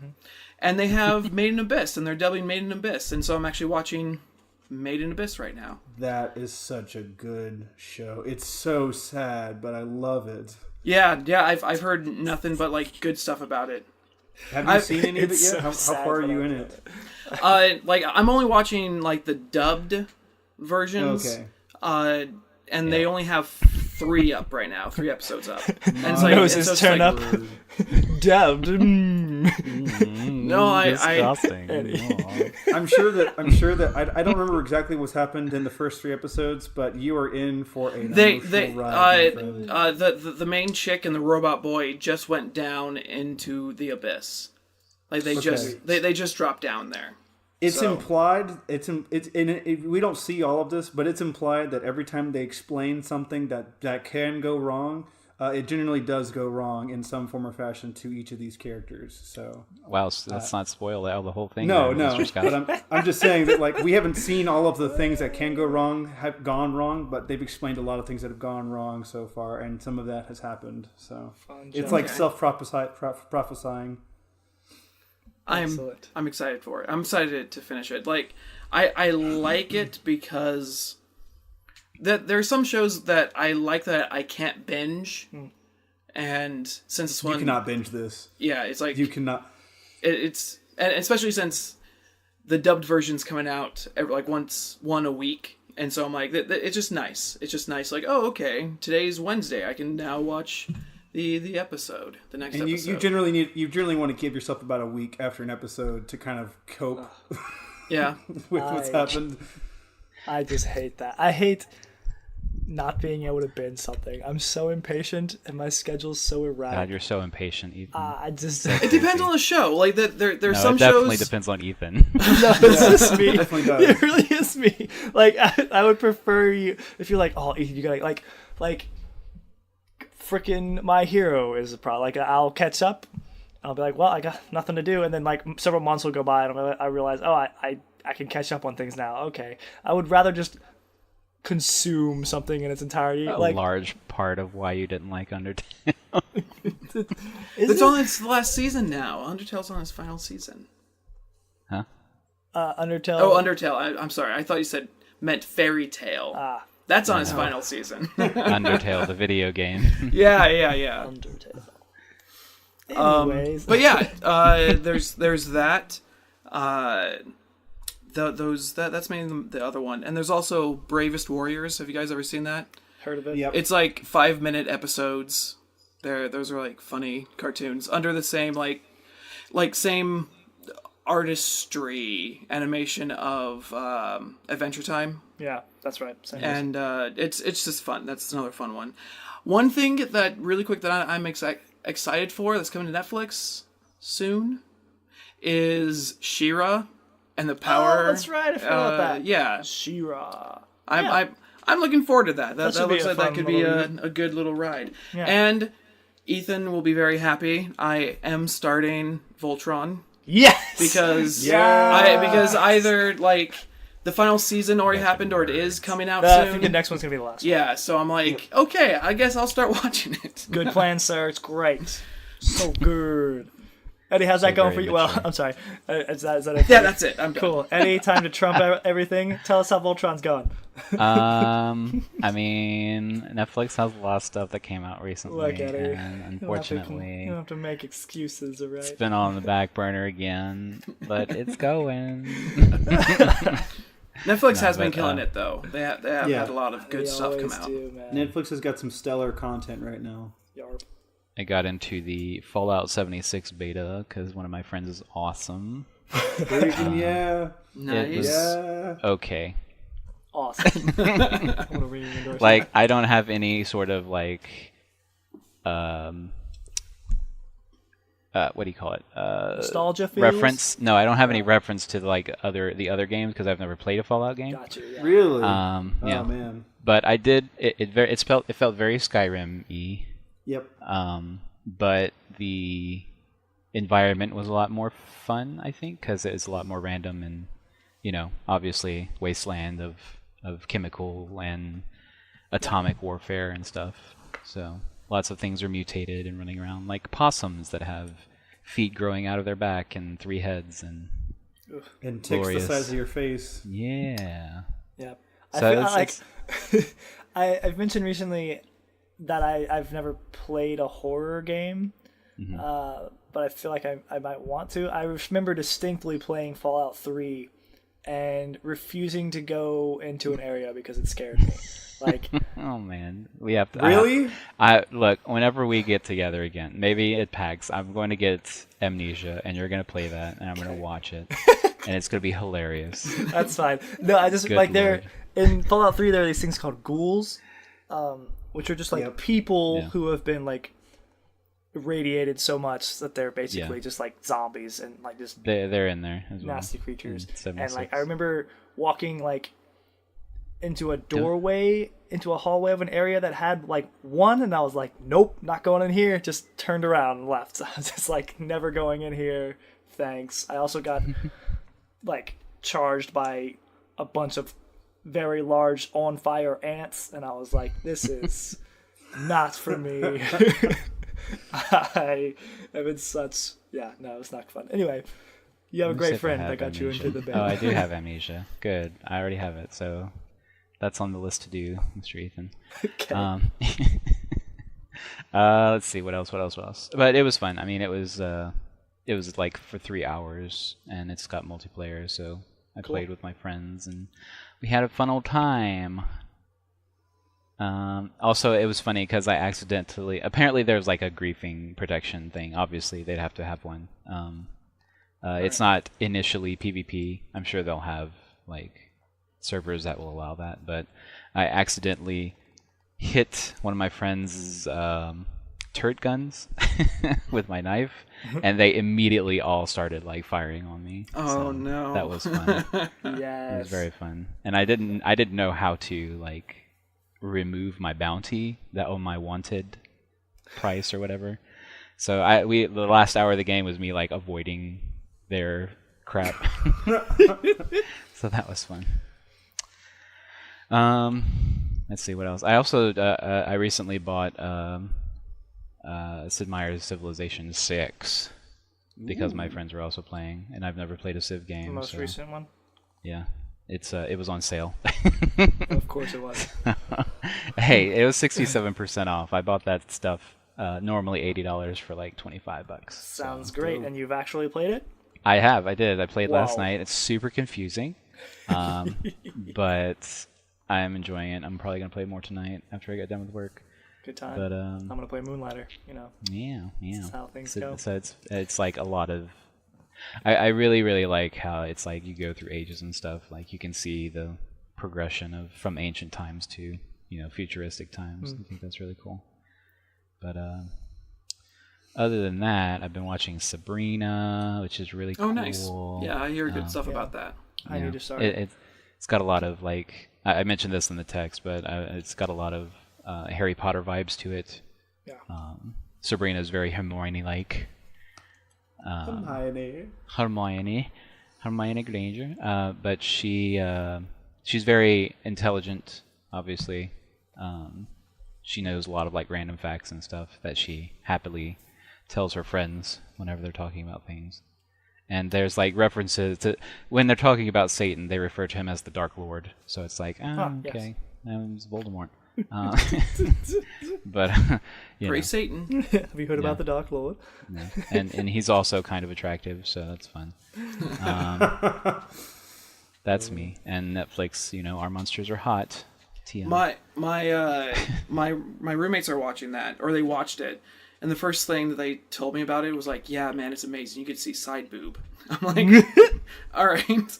And they have Made in Abyss, and they're dubbing Made in Abyss, and so I'm actually watching Made in Abyss right now. That is such a good show. It's so sad, but I love it. Yeah, I've heard nothing but like good stuff about it. Have you seen any of it It's yet? so How sad, far are but you I in love it? Like I'm only watching like the dubbed versions. Okay. And they only have 3 up right now, 3 episodes up. And it's like, Noses it's turn up. Rude. Dubbed. No, I Disgusting. I'm sure that I don't remember exactly what's happened in the first 3 episodes, but you are in for a they ride, my friend. the main chick and the robot boy just went down into the abyss. Like they just dropped down there. It's So- implied. We don't see all of this, but it's implied that every time they explain something that can go wrong, it generally does go wrong in some form or fashion to each of these characters. So Wow, so let's not spoil the whole thing. no, there, Mr. Scott. but I'm just saying that like we haven't seen all of the things that can go wrong have gone wrong, but they've explained a lot of things that have gone wrong so far, and some of that has happened. So it's like self-prophesying. Excellent. I'm excited for it. I'm excited to finish it. Like I like it because there are some shows that I like that I can't binge, and since this one You cannot binge this. yeah, it's like You cannot. it's and especially since the dubbed version's coming out like one a week, and so I'm like it's just nice. It's just nice. Like oh okay, today's Wednesday. I can now watch the episode, the next And episode. you generally want to give yourself about a week after an episode to kind of cope yeah. with what's happened. I just hate that. I hate not being able to binge something. I'm so impatient, and my schedule's so God, erratic. you're so impatient, Ethan. I just It depends on the show. Like there's no, some it definitely shows. depends on Ethan. no, it's just me. Definitely does. It really is me. Like I would prefer you if you're like, oh, Ethan, you gotta like freaking My Hero is a problem. Like I'll catch up. I'll be like, well, I got nothing to do, and then like several months will go by, and I realize, oh, I can catch up on things now. Okay, I would rather just consume something in its entirety. A like large part of why you didn't like Undertale. It's on its last season now. Undertale's on its final season. Huh? Undertale. Oh, Undertale. I'm sorry. I thought you meant Fairy Tale. That's on its final season. Undertale, the video game. yeah. Undertale. Anyways, But yeah, there's that. That's mainly the other one, and there's also Bravest Warriors. Have you guys ever seen that? heard of it? Yep. It's like 5-minute episodes. Those are like funny cartoons under the same same artistry animation of Adventure Time. Yeah, that's right. Same And it's just fun. That's another fun one. One thing that really quick that I'm excited for that's coming to Netflix soon is She-Ra and the Power. Oh, that's right. I forgot about that. Yeah, She-Ra. I'm looking forward to that. That should be looks a like that fun could be little a good little ride. Yeah. And Ethan will be very happy. I am starting Voltron Yes. because Yes! because either like the final season already happened or it is coming out I soon. think the next one's gonna be the last. Yeah, so I'm like, okay, I guess I'll start watching it. Good plan, sir. It's great. So good. Eddie, how's that going for very you? Well, mature. I'm sorry. Is that it? Yeah, that's it. I'm done. Cool. Eddie, time to trump everything. Tell us how Voltron's going. I mean, Netflix has a lot of stuff that came out recently, Look at her. and You don't have to- unfortunately, you don't have to make excuses, all right? it's been on the back burner again. But it's going. Netflix has but, been killing it though. They have Yeah. had a lot of good They stuff come always out. do, man. Netflix has got some stellar content right now. Yarp. I got into the Fallout 76 beta because one of my friends is awesome. Yeah. Nice. was- Yeah. Okay. Awesome. I wanna re-endorse Like, that. I don't have any sort of like, what do you call it? Nostalgia feels? Reference? No, I don't have any reference to like the other games because I've never played a Fallout game. Got you. Yeah. Really? Yeah. Oh man. But I did. It felt very Skyrim-y. Yep. But the environment was a lot more fun, I think, because it's a lot more random and, obviously wasteland of of chemical and atomic warfare and stuff. So lots of things are mutated and running around, like possums that have feet growing out of their back and 3 heads and ticks glorious. the size of your face. Yeah. Yeah. So I feel like I've mentioned recently that I've never played a horror game, but I feel like I might want to. I remember distinctly playing Fallout 3 and refusing to go into an area because it scared me. Like, oh man, we have to. Really? I look. Whenever we get together again, maybe at PAX, I'm going to get Amnesia, and you're going to play that, and I'm going to watch it, and it's going to be hilarious. That's fine. No, I just Good like there Lord. in Fallout 3 there are these things called ghouls, which are just like people who have been like irradiated so much that they're basically just like zombies and like just they're in there as well. Nasty creatures. And like I remember walking like into a doorway into a hallway of an area that had like one, and I was like, nope, not going in here. Just turned around and left. I was just like, never going in here, thanks. I also got like charged by a bunch of very large on fire ants, and I was like, this is not for me. I am in such it's not fun. Anyway, you have a great friend that got you into the band. Oh, I do have Amnesia. Good, I already have it, so that's on the list to do, Mr. Ethan. Okay. Let's see, what else? But it was fun. I mean, it was like for 3 hours, and it's got multiplayer, so I played with my friends, and we had a fun old time. Also, it was funny because I accidentally... Apparently, there's like a griefing protection thing. Obviously, they'd have to have one. It's not initially PvP. I'm sure they'll have like servers that will allow that, but I accidentally hit one of my friend's turret guns with my knife, and they immediately all started like firing on me. Oh so no, that was fun. Yes. It was very fun, and I didn't know how to like remove my bounty that on my wanted price or whatever. So the last hour of the game was me like avoiding their crap. So that was fun. Let's see what else. I also I recently bought Sid Meier's Civilization 6 because my friends were also playing, and I've never played a Civ game. The most recent one? Yeah. It was on sale. Of course it was. Hey, it was 67% off. I bought that stuff normally $80 for like $25. Sounds great. And you've actually played it? I did. I played last Wow. night. It's super confusing. But I'm enjoying it. I'm probably going to play more tonight after I get done with work. Good time. But I'm going to play Moonlighter, Yeah. That's how things go. So it's like a lot of... I really, really like how it's like you go through ages and stuff. Like you can see the progression from ancient times to, futuristic times. I think that's really cool. But other than that, I've been watching Sabrina, which is really cool. Oh, nice. Yeah, I hear good stuff about that. I need to start. It's got a lot of like... I mentioned this in the text, but it's got a lot of Harry Potter vibes to it. Yeah. Sabrina is very Hermione-like. Hermione Granger. But she's very intelligent, obviously. She knows a lot of like random facts and stuff that she happily tells her friends whenever they're talking about things. And there's like references to when they're talking about Satan, they refer to him as the Dark Lord. So it's like, okay, it's Voldemort. But Gray Satan. Have you heard about the Dark Lord? Yeah. And he's also kind of attractive, so that's fun. That's me. And Netflix, our monsters are hot. TM. My roommates are watching that, or they watched it, and the first thing that they told me about it was like, yeah, man, it's amazing. You could see side boob. I'm like, all right.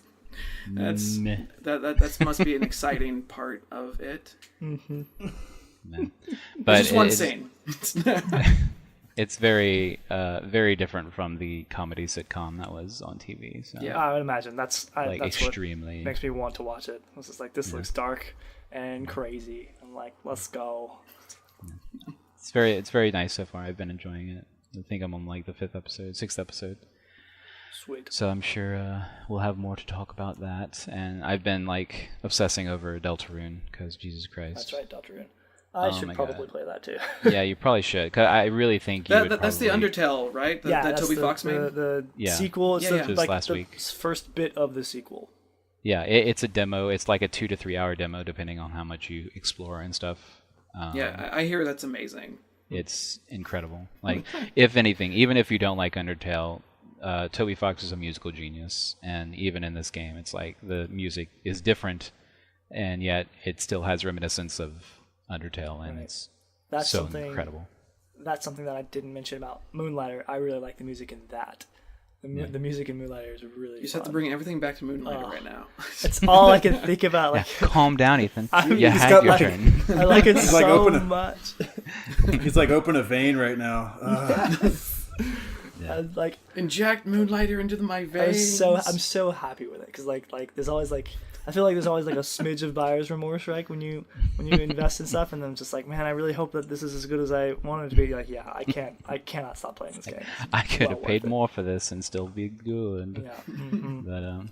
That must be an exciting part of it. Mm-hmm. But it's just one scene. It's very, very different from the comedy sitcom that was on TV. So. Yeah, I would imagine that's extremely what makes me want to watch it. It's just like this looks dark and crazy. I'm like, let's go. It's very nice so far. I've been enjoying it. I think I'm on like the 6th episode. Sweet. So I'm sure we'll have more to talk about that. And I've been like obsessing over Deltarune because Jesus Christ. That's right, Deltarune. I should probably play that too. Yeah, you probably should. Cause I really think you would That's the Undertale, right? That Toby Fox made? The sequel. It's Just last the week. First bit of the sequel. Yeah, it's a demo. It's like a 2 to 3 hour demo, depending on how much you explore and stuff. I hear that's amazing. It's incredible. Like, if anything, even if you don't like Undertale, Toby Fox is a musical genius, and even in this game, it's like the music is different, and yet it still has reminiscence of Undertale, and that's so incredible. That's something that I didn't mention about Moonlighter. I really like the music in that. The music in Moonlighter is really. You just have to bring everything back to Moonlighter right now. It's all I can think about. Like, calm down, Ethan. You had your turn. I like it so much. He's like, open a vein right now. Like, inject Moonlighter into my veins. I'm so happy with it because like there's always like I feel like there's always like a smidge of buyer's remorse, right? When you invest in stuff, and then I'm just like, man, I really hope that this is as good as I want it to be. Like, yeah, I cannot stop playing this game. I could have paid more for this and still be good. Yeah. Mm-hmm.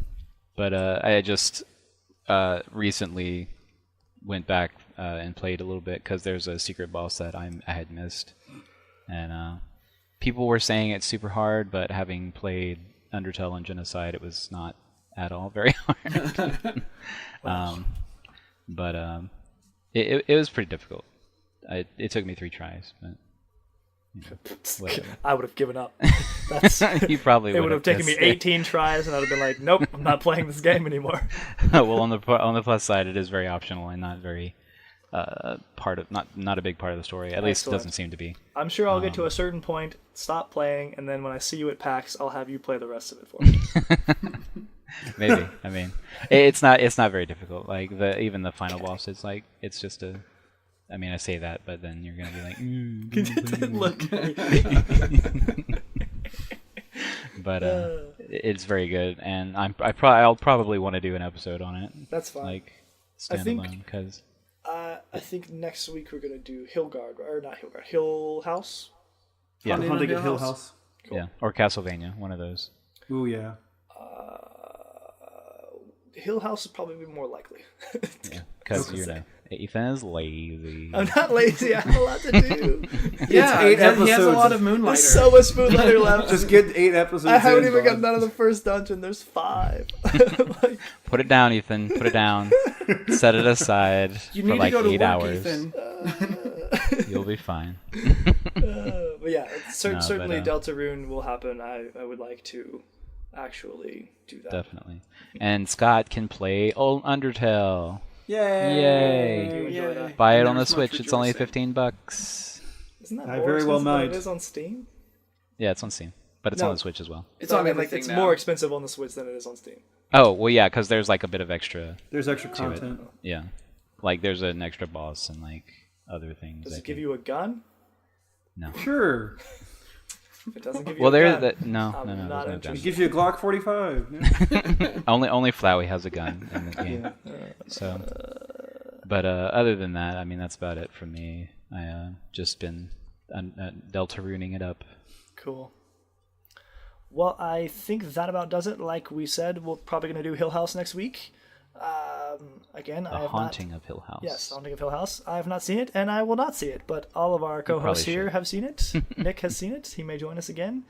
But I just recently went back and played a little bit because there's a secret boss that I had missed, and people were saying it's super hard, but having played Undertale and Genocide, it was not at all very hard. It was pretty difficult. It took me 3 tries, but whatever. I would have given up. You probably would. It would have taken me 18 tries, and I'd have been like, nope, I'm not playing this game anymore. Well, on the plus side, it is very optional and not very not a big part of the story. At least it doesn't seem to be. I'm sure I'll get to a certain point, stop playing, and then when I see you at PAX, I'll have you play the rest of it for me. Maybe. I mean, it's not very difficult. Like even the final boss, it's just a. I mean, I say that, but then you're gonna be like, look. But it's very good, and I'll probably want to do an episode on it. That's fine. Like standalone, because. I think next week we're gonna do Hill House. Yeah, Haunting at Hill House. Cool. Yeah, or Castlevania, one of those. Ooh, yeah. Hill House would probably be more likely. Yeah, because Ethan is lazy. I'm not lazy. I have a lot to do. Yeah, 8 episodes. He has a lot of Moonlighter. There's so much Moonlighter left. Just get 8 episodes. I haven't even got none of the first dungeon. There's 5. Like, put it down, Ethan. Put it down. Set it aside for like 8 hours. You'll be fine. But yeah, certainly Deltarune will happen. I would like to actually do that. Definitely. And Scott can play old Undertale. Yay! Buy it on the Switch. It's only $15. Isn't that I more very well expensive might. than it is on Steam? Yeah, it's on Steam, but it's on the Switch as well. It's on everything it's now. more expensive on the Switch than it is on Steam. Oh well, yeah, because there's like a bit of extra. There's extra content. Yeah, like there's an extra boss and like other things. Does it give you a gun? No. Sure. If it doesn't give you a gun, no. It gives you a Glock 45. Yeah. only Flowey has a gun in the game. So, but other than that, I mean, that's about it for me. I just been Deltaruning it up. Cool. Well, I think that about does it. Like we said, we're probably going to do Hill House next week. Again, The Haunting of Hill House. Yes, Haunting of Hill House. I have not seen it, and I will not see it. But all of our co-hosts here have seen it. Nick has seen it. He may join us again,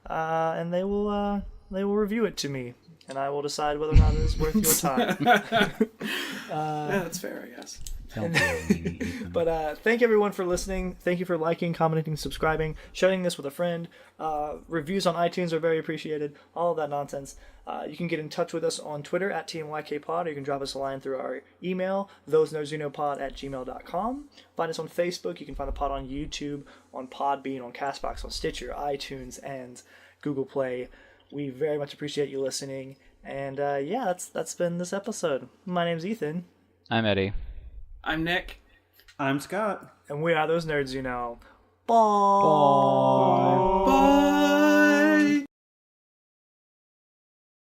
and they will review it to me, and I will decide whether or not it is worth your time. Yeah, that's fair, I guess. But thank everyone for listening. Thank you for liking, commenting, subscribing, sharing this with a friend. Reviews on iTunes are very appreciated. All of that nonsense. You can get in touch with us on Twitter at TMYKPod, or you can drop us a line through our email, thosenerdsyouknowpod@gmail.com. Find us on Facebook. You can find the pod on YouTube, on Podbean, on CastBox, on Stitcher, iTunes, and Google Play. We very much appreciate you listening. And yeah, that's been this episode. My name's Ethan. I'm Eddie. I'm Nick. I'm Scott. And we are those nerds you know. Bye.